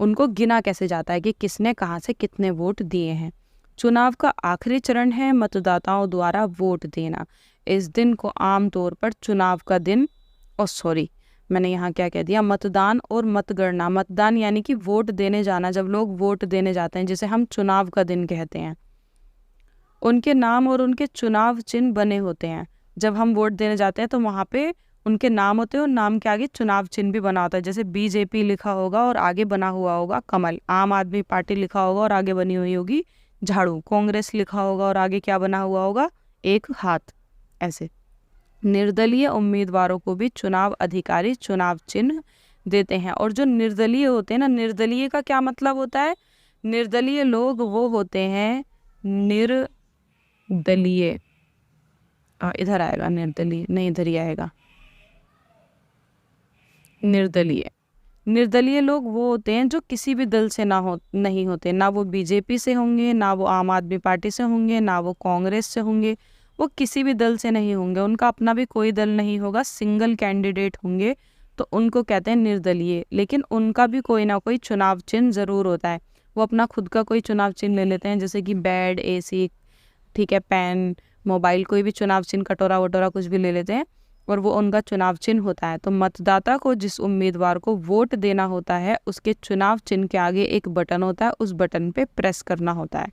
उनको गिना कैसे जाता है कि किसने कहाँ से कितने वोट दिए हैं। चुनाव का आखिरी चरण है मतदाताओं द्वारा वोट देना। इस दिन को आमतौर पर चुनाव का दिन, मैंने यहाँ क्या कह दिया, मतदान और मतगणना। मतदान यानी कि वोट देने जाना, जब लोग वोट देने जाते हैं, जिसे हम चुनाव का दिन कहते हैं। उनके नाम और उनके चुनाव चिन्ह बने होते हैं। जब हम वोट देने जाते हैं तो वहाँ पे उनके नाम होते हैं और नाम के आगे चुनाव चिन्ह भी बना होता है। जैसे बीजेपी लिखा होगा और आगे बना हुआ होगा कमल, आम आदमी पार्टी लिखा होगा और आगे बनी हुई होगी झाड़ू, कांग्रेस लिखा होगा और आगे क्या बना हुआ होगा, एक हाथ। ऐसे निर्दलीय उम्मीदवारों को भी चुनाव अधिकारी चुनाव चिन्ह देते हैं। और जो निर्दलीय होते हैं ना, निर्दलीय का क्या मतलब होता है? निर्दलीय लोग वो होते हैं, निर्दलीय, इधर आएगा निर्दलीय, नहीं इधर ही आएगा निर्दलीय। निर्दलीय लोग वो होते हैं जो किसी भी दल से नहीं होते, ना वो बीजेपी से होंगे, ना वो आम आदमी पार्टी से होंगे, ना वो कांग्रेस से होंगे, वो किसी भी दल से नहीं होंगे, उनका अपना भी कोई दल नहीं होगा, सिंगल कैंडिडेट होंगे, तो उनको कहते हैं निर्दलीय। लेकिन उनका भी कोई ना कोई चुनाव चिन्ह ज़रूर होता है, वो अपना खुद का कोई चुनाव चिन्ह ले लेते हैं, जैसे कि बैड, AC, ठीक है, पेन, मोबाइल, कोई भी चुनाव चिन्ह, कटोरा वटोरा कुछ भी ले लेते हैं और वो उनका चुनाव चिन्ह होता है। तो मतदाता को जिस उम्मीदवार को वोट देना होता है उसके चुनाव चिन्ह के आगे एक बटन होता है, उस बटन पे प्रेस करना होता है।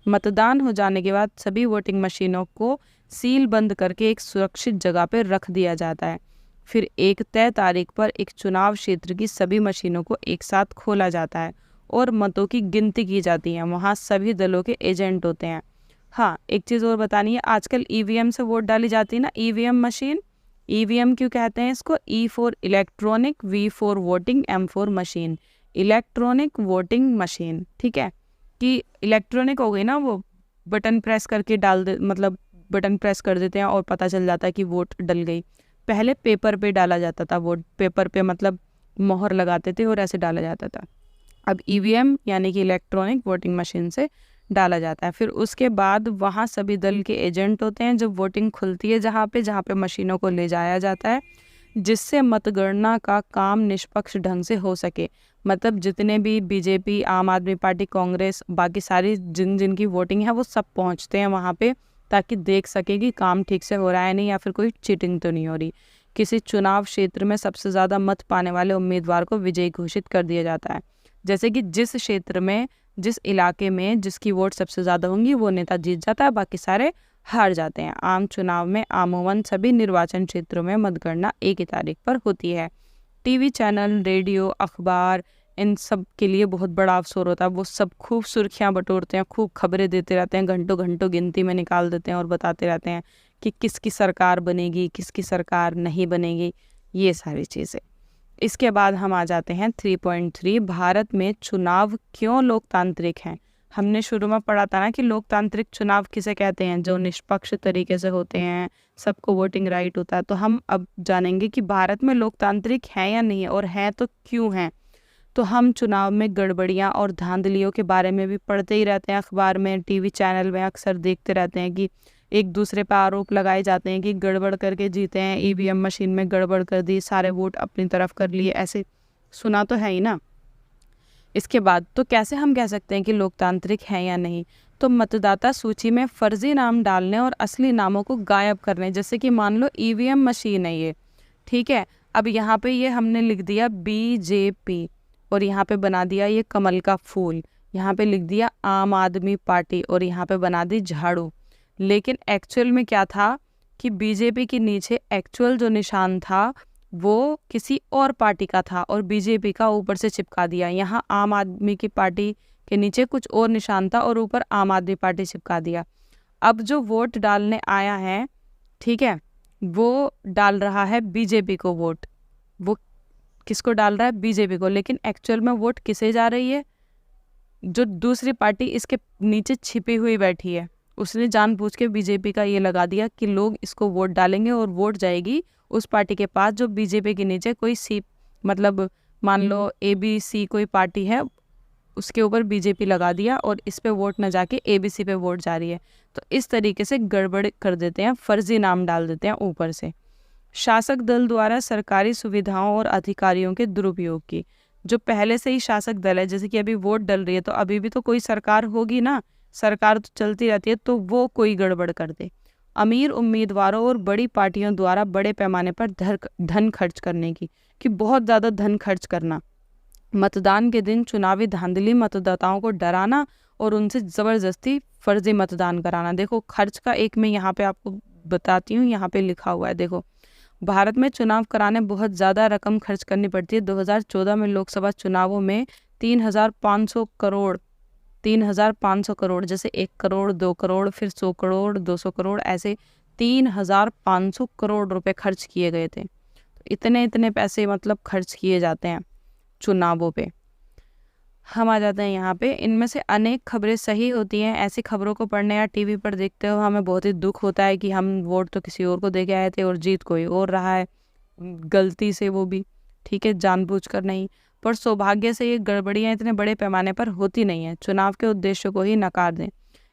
मतदान हो जाने के बाद सभी वोटिंग मशीनों को सील बंद करके एक सुरक्षित जगह पर रख दिया जाता है। फिर एक तय तारीख पर एक चुनाव क्षेत्र की सभी मशीनों को एक साथ खोला जाता है और मतों की गिनती की जाती है। वहाँ सभी दलों के एजेंट होते हैं। हाँ, एक चीज़ और बतानी है, आजकल EVM से वोट डाली जाती है ना, EVM मशीन। EVM क्यों कहते हैं इसको? E for electronic, V for voting, M for machine. Electronic voting machine, ठीक है, कि इलेक्ट्रॉनिक हो गई ना, वो बटन प्रेस करके डाल दे, मतलब बटन प्रेस कर देते हैं और पता चल जाता है कि वोट डल गई। पहले पेपर पे डाला जाता था वोट, पेपर पे मतलब मोहर लगाते थे और ऐसे डाला जाता था। अब ईवीएम यानी कि इलेक्ट्रॉनिक वोटिंग मशीन से डाला जाता है। फिर उसके बाद वहाँ सभी दल के एजेंट होते हैं, जब वोटिंग खुलती है जहाँ पे मशीनों को ले जाया जाता है, जिससे मतगणना का काम निष्पक्ष ढंग से हो सके। मतलब जितने भी बीजेपी, आम आदमी पार्टी, कांग्रेस, बाकी सारी जिनकी वोटिंग है वो सब पहुंचते हैं वहाँ पे, ताकि देख सके कि काम ठीक से हो रहा है नहीं, या फिर कोई चीटिंग तो नहीं हो रही। किसी चुनाव क्षेत्र में सबसे ज़्यादा मत पाने वाले उम्मीदवार को विजयी घोषित कर दिया जाता है। जैसे कि जिस क्षेत्र में, जिस इलाके में जिसकी वोट सबसे ज़्यादा होंगी वो नेता जीत जाता है, बाकी सारे हार जाते हैं। आम चुनाव में आमूमन सभी निर्वाचन क्षेत्रों में मतगणना एक ही तारीख पर होती है। टीवी चैनल, रेडियो, अखबार, इन सब के लिए बहुत बड़ा अवसर होता है। वो सब खूब सुर्खियां बटोरते हैं, खूब खबरें देते रहते हैं, घंटों घंटों गिनती में निकाल देते हैं और बताते रहते हैं कि किसकी सरकार बनेगी, किसकी सरकार नहीं बनेगी, ये सारी चीज़ें। इसके बाद हम आ जाते हैं 3.3, भारत में चुनाव क्यों लोकतांत्रिक हैं। हमने शुरू में पढ़ा था ना कि लोकतांत्रिक चुनाव किसे कहते हैं, जो निष्पक्ष तरीके से होते हैं, सबको वोटिंग राइट होता है। तो हम अब जानेंगे कि भारत में लोकतांत्रिक है या नहीं है, और है तो क्यों है। तो हम चुनाव में गड़बड़ियां और धांधलियों के बारे में भी पढ़ते ही रहते हैं, अखबार में, टीवी चैनल में अक्सर देखते रहते हैं कि एक दूसरे पर आरोप लगाए जाते हैं कि गड़बड़ करके जीते हैं, ईवीएम मशीन में गड़बड़ कर दी, सारे वोट अपनी तरफ कर लिए, ऐसे सुना तो है ही ना। इसके बाद तो कैसे हम कह सकते हैं कि लोकतांत्रिक है या नहीं। तो मतदाता सूची में फर्जी नाम डालने और असली नामों को गायब करने, जैसे कि मान लो ईवीएम मशीन है ये, ठीक है, अब यहाँ पे ये हमने लिख दिया बीजेपी और यहाँ पे बना दिया ये कमल का फूल, यहाँ पे लिख दिया आम आदमी पार्टी और यहाँ पे बना दी झाड़ू। लेकिन एक्चुअल में क्या था कि बीजेपी के नीचे एक्चुअल जो निशान था वो किसी और पार्टी का था और बीजेपी का ऊपर से चिपका दिया। यहाँ आम आदमी की पार्टी के नीचे कुछ और निशान था और ऊपर आम आदमी पार्टी चिपका दिया। अब जो वोट डालने आया है, ठीक है, वो डाल रहा है बीजेपी को वोट, वो किसको डाल रहा है, बीजेपी को, लेकिन एक्चुअल में वोट किसे जा रही है, जो दूसरी पार्टी इसके नीचे छिपी हुई बैठी है, उसने जानबूझ के बीजेपी का ये लगा दिया कि लोग इसको वोट डालेंगे और वोट जाएगी उस पार्टी के पास जो बीजेपी के नीचे कोई सी, मतलब मान लो ABC कोई पार्टी है, उसके ऊपर बीजेपी लगा दिया और इस पे वोट न जाके ABC पे वोट जा रही है। तो इस तरीके से गड़बड़ कर देते हैं, फर्जी नाम डाल देते हैं ऊपर से। शासक दल द्वारा सरकारी सुविधाओं और अधिकारियों के दुरुपयोग की, जो पहले से ही शासक दल है, जैसे कि अभी वोट डल रही है तो अभी भी तो कोई सरकार होगी ना, सरकार तो चलती रहती है, तो वो कोई गड़बड़ कर दे। अमीर उम्मीदवारों और बड़ी पार्टियों द्वारा बड़े पैमाने पर धन खर्च करने की, कि बहुत ज़्यादा धन खर्च करना। मतदान के दिन चुनावी धांधली, मतदाताओं को डराना और उनसे ज़बरदस्ती फर्जी मतदान कराना। देखो खर्च का एक मैं यहाँ पे आपको बताती हूँ, यहाँ पे लिखा हुआ है, देखो भारत में चुनाव कराने बहुत ज़्यादा रकम खर्च करनी पड़ती है। 2014 में लोकसभा चुनावों में 3,500 करोड़, 3,500 करोड़, जैसे 1 करोड़, 2 करोड़, फिर 100 करोड़, 200 करोड़, ऐसे 3,500 करोड़ रुपए खर्च किए गए थे। तो इतने पैसे मतलब खर्च किए जाते हैं चुनावों पे। हम आ जाते हैं यहाँ पे, इनमें से अनेक खबरें सही होती हैं। ऐसी खबरों को पढ़ने या टीवी पर देखते हो हमें बहुत ही दुख होता है कि हम वोट तो किसी और को दे के आए थे और जीत कोई और रहा है, गलती से, वो भी ठीक है, जानबूझकर नहीं। पर सौभाग्य से ये गड़बड़ियाँ इतने बड़े पैमाने पर होती नहीं है। चुनाव के उद्देश्य को ही नकार दें।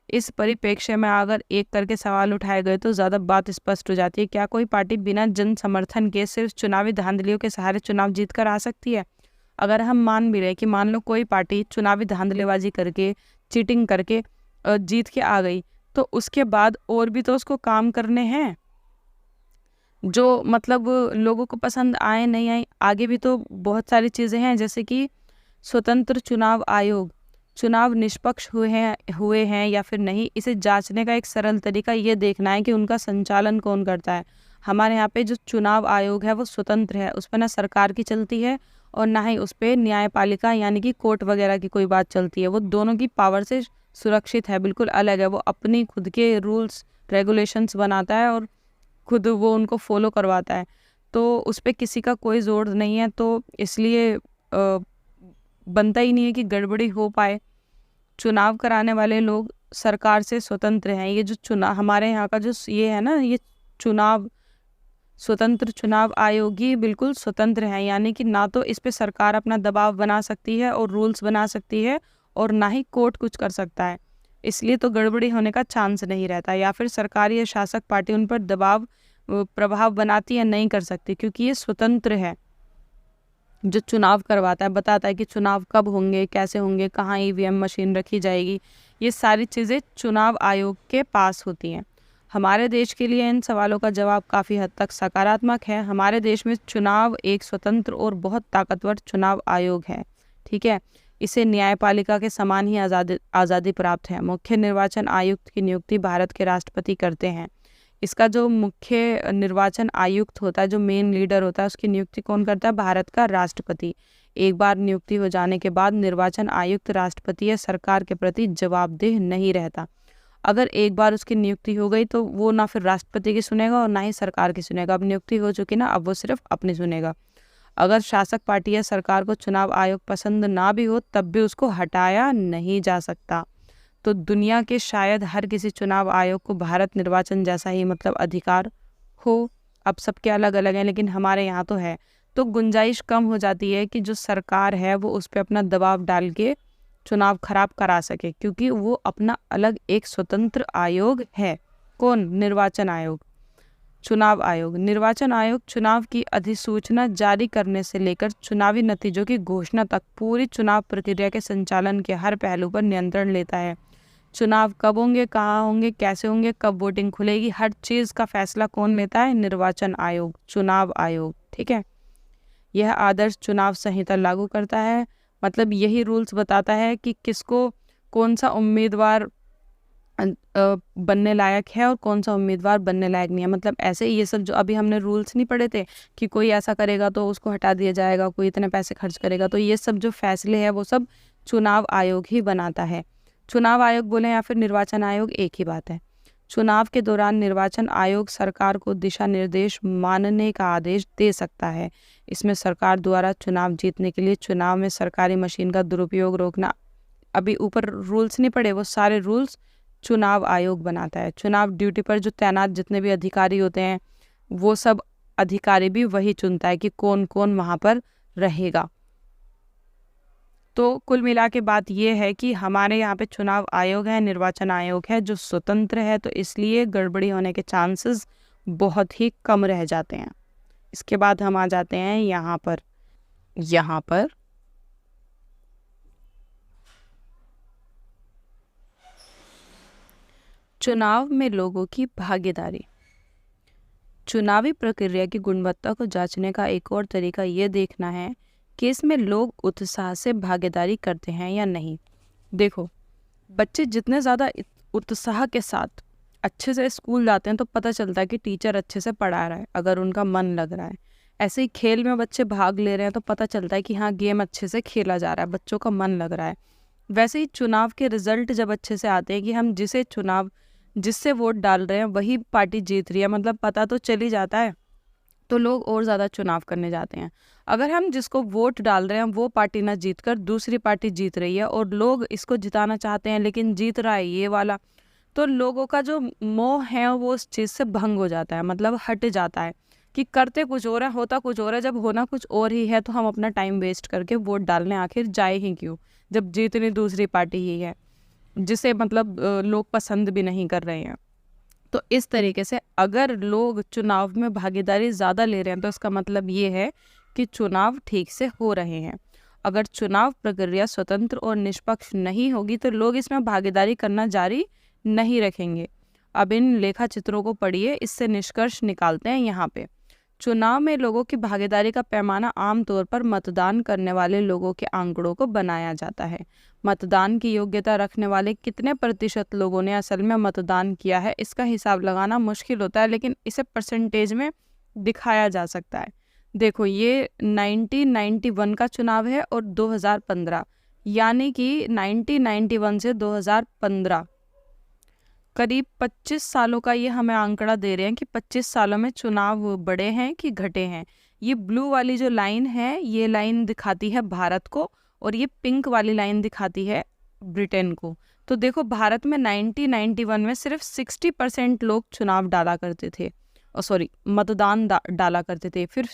इस परिप्रेक्ष्य में अगर एक करके सवाल उठाए गए तो ज़्यादा बात स्पष्ट हो जाती है। क्या कोई पार्टी बिना जन समर्थन के सिर्फ चुनावी धांधलियों के सहारे चुनाव जीत कर आ सकती है? अगर हम मान भी रहे कि मान लो कोई पार्टी चुनावी धांधलेबाजी करके, चीटिंग करके जीत के आ गई, तो उसके बाद और भी तो उसको काम करने हैं जो मतलब लोगों को पसंद आए नहीं आए, आगे भी तो बहुत सारी चीज़ें हैं, जैसे कि स्वतंत्र चुनाव आयोग, चुनाव निष्पक्ष हुए हैं या फिर नहीं, इसे जांचने का एक सरल तरीका ये देखना है कि उनका संचालन कौन करता है। हमारे यहाँ पे जो चुनाव आयोग है वो स्वतंत्र है, उस पर ना सरकार की चलती है और ना ही उस पर न्यायपालिका यानी कि कोर्ट वगैरह की कोई बात चलती है। वो दोनों की पावर से सुरक्षित है, बिल्कुल अलग है। वो अपनी खुद के रूल्स रेगुलेशंस बनाता है और खुद वो उनको फॉलो करवाता है, तो उस पर किसी का कोई जोर नहीं है। तो इसलिए बनता ही नहीं है कि गड़बड़ी हो पाए। चुनाव कराने वाले लोग सरकार से स्वतंत्र हैं। ये जो चुनाव हमारे यहाँ का जो ये है ना, ये चुनाव स्वतंत्र चुनाव आयोग ये बिल्कुल स्वतंत्र है, यानी कि ना तो इस पे सरकार अपना दबाव बना सकती है और रूल्स बना सकती है, और ना ही कोर्ट कुछ कर सकता है। इसलिए तो गड़बड़ी होने का चांस नहीं रहता, या फिर सरकार या शासक पार्टी उन पर दबाव प्रभाव बनाती है नहीं कर सकती, क्योंकि ये स्वतंत्र है। जो चुनाव करवाता है बताता है कि चुनाव कब होंगे, कैसे होंगे, कहाँ ईवीएम मशीन रखी जाएगी, ये सारी चीज़ें चुनाव आयोग के पास होती हैं। हमारे देश के लिए इन सवालों का जवाब काफ़ी हद तक सकारात्मक है। हमारे देश में चुनाव एक स्वतंत्र और बहुत ताकतवर चुनाव आयोग है, ठीक है। इसे न्यायपालिका के समान ही आज़ादी प्राप्त है। मुख्य निर्वाचन आयुक्त की नियुक्ति भारत के राष्ट्रपति करते हैं। इसका जो मुख्य निर्वाचन आयुक्त होता है, जो मेन लीडर होता है, उसकी नियुक्ति कौन करता है? भारत का राष्ट्रपति। एक बार नियुक्ति हो जाने के बाद निर्वाचन आयुक्त राष्ट्रपति या सरकार के प्रति जवाबदेह नहीं रहता। अगर एक बार उसकी नियुक्ति हो गई तो वो ना फिर राष्ट्रपति की सुनेगा और ना ही सरकार की सुनेगा। अब नियुक्ति हो चुकी ना, अब वो सिर्फ अपनी सुनेगा। अगर शासक पार्टी या सरकार को चुनाव आयोग पसंद ना भी हो तब भी उसको हटाया नहीं जा सकता। तो दुनिया के शायद हर किसी चुनाव आयोग को भारत निर्वाचन जैसा ही मतलब अधिकार हो। अब सबके अलग अलग हैं, लेकिन हमारे यहाँ तो है। तो गुंजाइश कम हो जाती है कि जो सरकार है वो उस पर अपना दबाव डाल के चुनाव खराब करा सके, क्योंकि वो अपना अलग एक स्वतंत्र आयोग है। कौन? निर्वाचन आयोग। चुनाव आयोग। निर्वाचन आयोग चुनाव की अधिसूचना जारी करने से लेकर चुनावी नतीजों की घोषणा तक पूरी चुनाव प्रक्रिया के संचालन के हर पहलू पर नियंत्रण लेता है। चुनाव कब होंगे, कहाँ होंगे, कैसे होंगे, कब वोटिंग खुलेगी, हर चीज़ का फैसला कौन लेता है? निर्वाचन आयोग, चुनाव आयोग, ठीक है। यह आदर्श चुनाव संहिता लागू करता है, मतलब यही रूल्स बताता है कि किसको कौन सा उम्मीदवार बनने लायक है और कौन सा उम्मीदवार बनने लायक नहीं है। मतलब ऐसे ये सब जो अभी हमने रूल्स नहीं पढ़े थे कि कोई ऐसा करेगा तो उसको हटा दिया जाएगा, कोई इतने पैसे खर्च करेगा, तो ये सब जो फैसले हैं वो सब चुनाव आयोग ही बनाता है। चुनाव आयोग बोले या फिर निर्वाचन आयोग, एक ही बात है। चुनाव के दौरान निर्वाचन आयोग सरकार को दिशा निर्देश मानने का आदेश दे सकता है। इसमें सरकार द्वारा चुनाव जीतने के लिए चुनाव में सरकारी मशीन का दुरुपयोग रोकना, अभी ऊपर रूल्स नहीं पढ़े, वो सारे रूल्स चुनाव आयोग बनाता है। चुनाव ड्यूटी पर जो तैनात जितने भी अधिकारी होते हैं वो सब अधिकारी भी वही चुनता है कि कौन कौन वहाँ पर रहेगा। तो कुल मिला के बात ये है कि हमारे यहाँ पे चुनाव आयोग है, निर्वाचन आयोग है जो स्वतंत्र है, तो इसलिए गड़बड़ी होने के चांसेस बहुत ही कम रह जाते हैं। इसके बाद हम आ जाते हैं यहाँ पर चुनाव में लोगों की भागीदारी। चुनावी प्रक्रिया की गुणवत्ता को जांचने का एक और तरीका ये देखना है कि इसमें लोग उत्साह से भागीदारी करते हैं या नहीं। देखो, बच्चे जितने ज़्यादा उत्साह के साथ अच्छे से स्कूल जाते हैं तो पता चलता है कि टीचर अच्छे से पढ़ा रहा है, अगर उनका मन लग रहा है। ऐसे ही खेल में बच्चे भाग ले रहे हैं तो पता चलता है कि हाँ, गेम अच्छे से खेला जा रहा है, बच्चों का मन लग रहा है। वैसे ही चुनाव के रिजल्ट जब अच्छे से आते हैं कि हम जिससे वोट डाल रहे हैं वही पार्टी जीत रही है, मतलब पता तो चल ही जाता है, तो लोग और ज़्यादा चुनाव करने जाते हैं। अगर हम जिसको वोट डाल रहे हैं वो पार्टी ना जीत कर दूसरी पार्टी जीत रही है और लोग इसको जिताना चाहते हैं लेकिन जीत रहा है ये वाला, तो लोगों का जो मोह है वो उस चीज़ से भंग हो जाता है, मतलब हट जाता है कि करते कुछ और है, होता कुछ और है। जब होना कुछ और ही है तो हम अपना टाइम वेस्ट करके वोट डालने आखिर जाए ही क्यों, जब जीतनी दूसरी पार्टी ही है जिसे मतलब लोग पसंद भी नहीं कर रहे हैं। तो इस तरीके से अगर लोग चुनाव में भागीदारी ज़्यादा ले रहे हैं तो इसका मतलब ये है कि चुनाव ठीक से हो रहे हैं। अगर चुनाव प्रक्रिया स्वतंत्र और निष्पक्ष नहीं होगी तो लोग इसमें भागीदारी करना जारी नहीं रखेंगे। अब इन लेखा चित्रों को पढ़िए, इससे निष्कर्ष निकालते हैं। यहाँ पे चुनाव में लोगों की भागीदारी का पैमाना आमतौर पर मतदान करने वाले लोगों के आंकड़ों को बनाया जाता है। मतदान की योग्यता रखने वाले कितने प्रतिशत लोगों ने असल में मतदान किया है इसका हिसाब लगाना मुश्किल होता है, लेकिन इसे परसेंटेज में दिखाया जा सकता है। देखो, ये 1991 का चुनाव है और 2015, यानी कि 1991 से 2015 करीब 25 सालों का ये हमें आंकड़ा दे रहे हैं कि 25 सालों में चुनाव बढ़े हैं कि घटे हैं। ये ब्लू वाली जो लाइन है ये लाइन दिखाती है भारत को और ये पिंक वाली लाइन दिखाती है ब्रिटेन को। तो देखो भारत में 1991 में सिर्फ 60% लोग चुनाव डाला करते थे, सॉरी मतदान डाला करते थे। फिर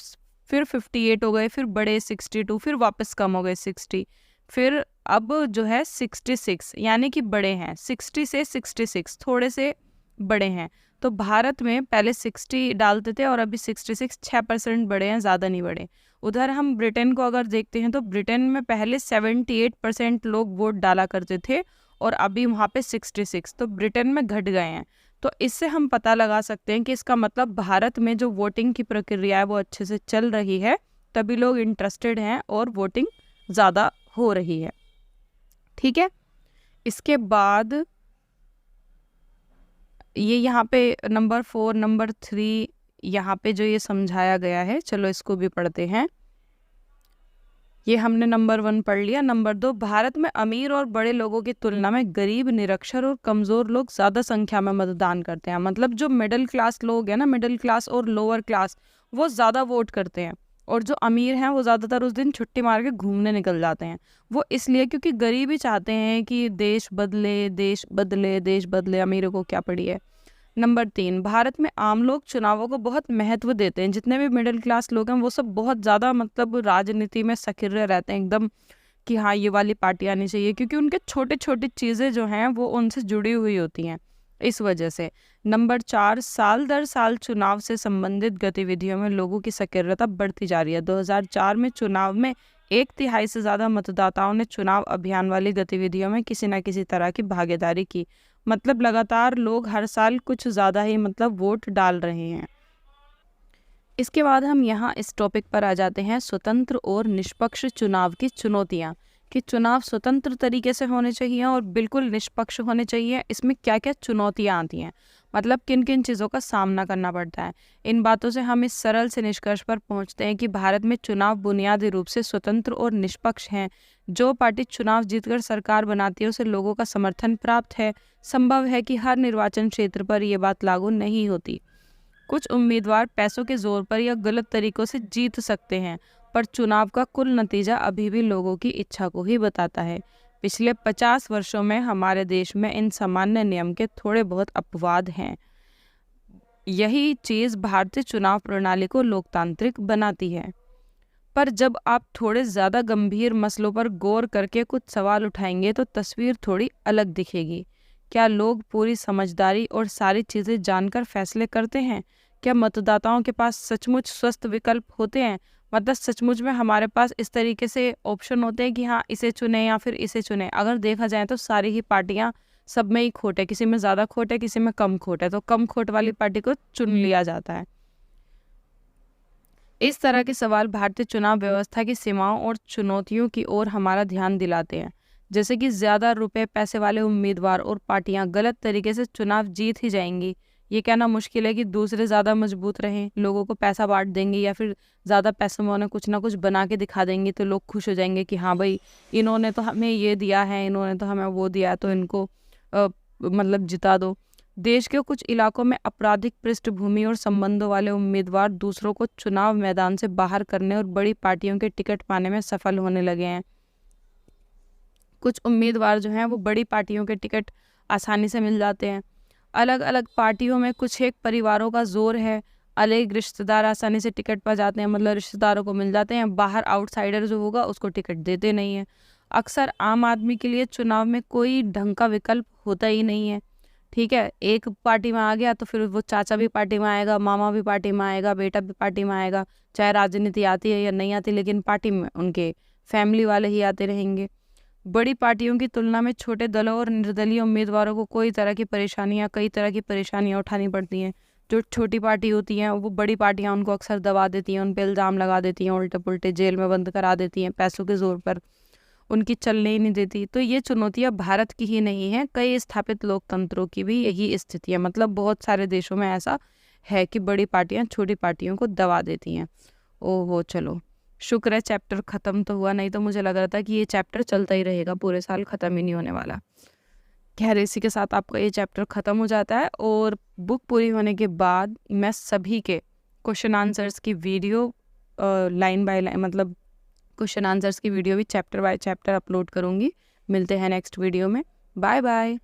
58 हो गए, फिर बढ़े 62, फिर वापस कम हो गए 60, फिर अब जो है 66, यानी कि बड़े हैं 60 से 66, थोड़े से बड़े हैं। तो भारत में पहले 60 डालते थे और अभी 66, 6% बढ़े हैं, ज़्यादा नहीं बढ़े। उधर हम ब्रिटेन को अगर देखते हैं तो ब्रिटेन में पहले 78% लोग वोट डाला करते थे और अभी वहाँ पे 66, तो ब्रिटेन में घट गए हैं। तो इससे हम पता लगा सकते हैं कि इसका मतलब भारत में जो वोटिंग की प्रक्रिया है वो अच्छे से चल रही है, तभी लोग इंटरेस्टेड हैं और वोटिंग ज़्यादा हो रही है। ठीक है, इसके बाद ये यहाँ पे नंबर 4, नंबर 3 यहाँ पे जो ये समझाया गया है, चलो इसको भी पढ़ते हैं। ये हमने नंबर 1 पढ़ लिया। नंबर 2, भारत में अमीर और बड़े लोगों की तुलना में गरीब, निरक्षर और कमज़ोर लोग ज़्यादा संख्या में मतदान करते हैं। मतलब जो मिडिल क्लास लोग हैं ना, मिडिल क्लास और लोअर क्लास, वो ज़्यादा वोट करते हैं, और जो अमीर हैं वो ज़्यादातर उस दिन छुट्टी मार के घूमने निकल जाते हैं। वो इसलिए क्योंकि गरीब ही चाहते हैं कि देश बदले, देश बदले, देश बदले, अमीरों को क्या पड़ी है। नंबर 3, भारत में आम लोग चुनावों को बहुत महत्व देते हैं। जितने भी मिडिल क्लास लोग हैं वो सब बहुत ज़्यादा मतलब राजनीति में सक्रिय रहते हैं एकदम, कि हाँ ये वाली पार्टी आनी चाहिए, क्योंकि उनके छोटे छोटे चीज़ें जो हैं वो उनसे जुड़ी हुई होती हैं, इस वजह से। नंबर 4, साल दर साल चुनाव से संबंधित गतिविधियों में लोगों की सक्रियता बढ़ती जा रही है। 2004 में चुनाव में 1/3 से ज़्यादा मतदाताओं ने चुनाव अभियान वाली गतिविधियों में किसी न किसी तरह की भागीदारी की। मतलब लगातार लोग हर साल कुछ ज़्यादा ही मतलब वोट डाल रहे हैं। इसके बाद हम यहाँ इस टॉपिक पर आ जाते हैं, स्वतंत्र और निष्पक्ष चुनाव की चुनौतियाँ, कि चुनाव स्वतंत्र तरीके से होने चाहिए और बिल्कुल निष्पक्ष होने चाहिए। इसमें क्या क्या चुनौतियाँ आती हैं, मतलब किन किन चीज़ों का सामना करना पड़ता है। इन बातों से हम इस सरल से निष्कर्ष पर पहुँचते हैं कि भारत में चुनाव बुनियादी रूप से स्वतंत्र और निष्पक्ष हैं। जो पार्टी चुनाव जीतकर सरकार बनाती है उसे लोगों का समर्थन प्राप्त है। संभव है कि हर निर्वाचन क्षेत्र पर यह बात लागू नहीं होती। कुछ उम्मीदवार पैसों के जोर पर या गलत तरीकों से जीत सकते हैं, पर चुनाव का कुल नतीजा अभी भी लोगों की इच्छा को ही बताता है। पिछले 50 वर्षों में हमारे देश में इन सामान्य नियम के थोड़े बहुत अपवाद हैं। यही चीज़ भारतीय चुनाव प्रणाली को लोकतांत्रिक बनाती है। पर जब आप थोड़े ज़्यादा गंभीर मसलों पर गौर करके कुछ सवाल उठाएंगे तो तस्वीर थोड़ी अलग दिखेगी। क्या लोग पूरी समझदारी और सारी चीज़ें जानकर फैसले करते हैं? क्या मतदाताओं के पास सचमुच स्वस्थ विकल्प होते हैं? मतलब सचमुच में हमारे पास इस तरीके से ऑप्शन होते हैं कि हाँ इसे चुने या फिर इसे चुने। अगर देखा जाए तो सारी ही पार्टियां, सब में ही खोट है, किसी में ज़्यादा खोट है, किसी में कम खोट है, तो कम खोट वाली पार्टी को चुन लिया जाता है। इस तरह के सवाल भारतीय चुनाव व्यवस्था की सीमाओं और चुनौतियों की ओर हमारा ध्यान दिलाते हैं, जैसे कि ज़्यादा रुपए पैसे वाले उम्मीदवार और पार्टियां गलत तरीके से चुनाव जीत ही जाएंगी। ये कहना मुश्किल है कि दूसरे ज़्यादा मजबूत रहें, लोगों को पैसा बांट देंगे या फिर ज़्यादा पैसों में उन्हें कुछ ना कुछ बना के दिखा देंगे, तो लोग खुश हो जाएंगे कि हाँ भाई इन्होंने तो हमें ये दिया है, इन्होंने तो हमें वो दिया है, तो इनको मतलब जिता दो। देश के कुछ इलाकों में आपराधिक पृष्ठभूमि और संबंधों वाले उम्मीदवार दूसरों को चुनाव मैदान से बाहर करने और बड़ी पार्टियों के टिकट पाने में सफल होने लगे हैं। कुछ उम्मीदवार जो हैं वो बड़ी पार्टियों के टिकट आसानी से मिल जाते हैं। अलग अलग पार्टियों में कुछ एक परिवारों का जोर है, अलग रिश्तेदार आसानी से टिकट पा जाते हैं, मतलब रिश्तेदारों को मिल जाते हैं। बाहर आउटसाइडर जो होगा उसको टिकट देते नहीं हैं। अक्सर आम आदमी के लिए चुनाव में कोई ढंग का विकल्प होता ही नहीं है। ठीक है, एक पार्टी में आ गया तो फिर वो चाचा भी पार्टी में आएगा, मामा भी पार्टी में आएगा, बेटा भी पार्टी में आएगा, चाहे राजनीति आती है या नहीं आती, लेकिन पार्टी में उनके फैमिली वाले ही आते रहेंगे। बड़ी पार्टियों की तुलना में छोटे दलों और निर्दलीय उम्मीदवारों को कई तरह की परेशानियां उठानी पड़ती हैं। जो छोटी पार्टी होती हैं वो बड़ी पार्टियां उनको अक्सर दबा देती हैं, उन पर इल्ज़ाम लगा देती हैं, उल्टे पुल्टे जेल में बंद करा देती हैं, पैसों के जोर पर उनकी चलने ही नहीं देती। तो ये चुनौतियां भारत की ही नहीं है, कई स्थापित लोकतंत्रों की भी यही स्थिति है। मतलब बहुत सारे देशों में ऐसा है कि बड़ी पार्टियां छोटी पार्टियों को दबा देती हैं। ओहो, चलो शुक्र है चैप्टर ख़त्म तो हुआ, नहीं तो मुझे लग रहा था कि ये चैप्टर चलता ही रहेगा, पूरे साल ख़त्म ही नहीं होने वाला। खैर इसी के साथ आपका ये चैप्टर ख़त्म हो जाता है और बुक पूरी होने के बाद मैं सभी के क्वेश्चन आंसर्स की वीडियो लाइन बाय लाइन, मतलब क्वेश्चन आंसर्स की वीडियो भी चैप्टर बाय चैप्टर अपलोड करूँगी। मिलते हैं नेक्स्ट वीडियो में। Bye bye.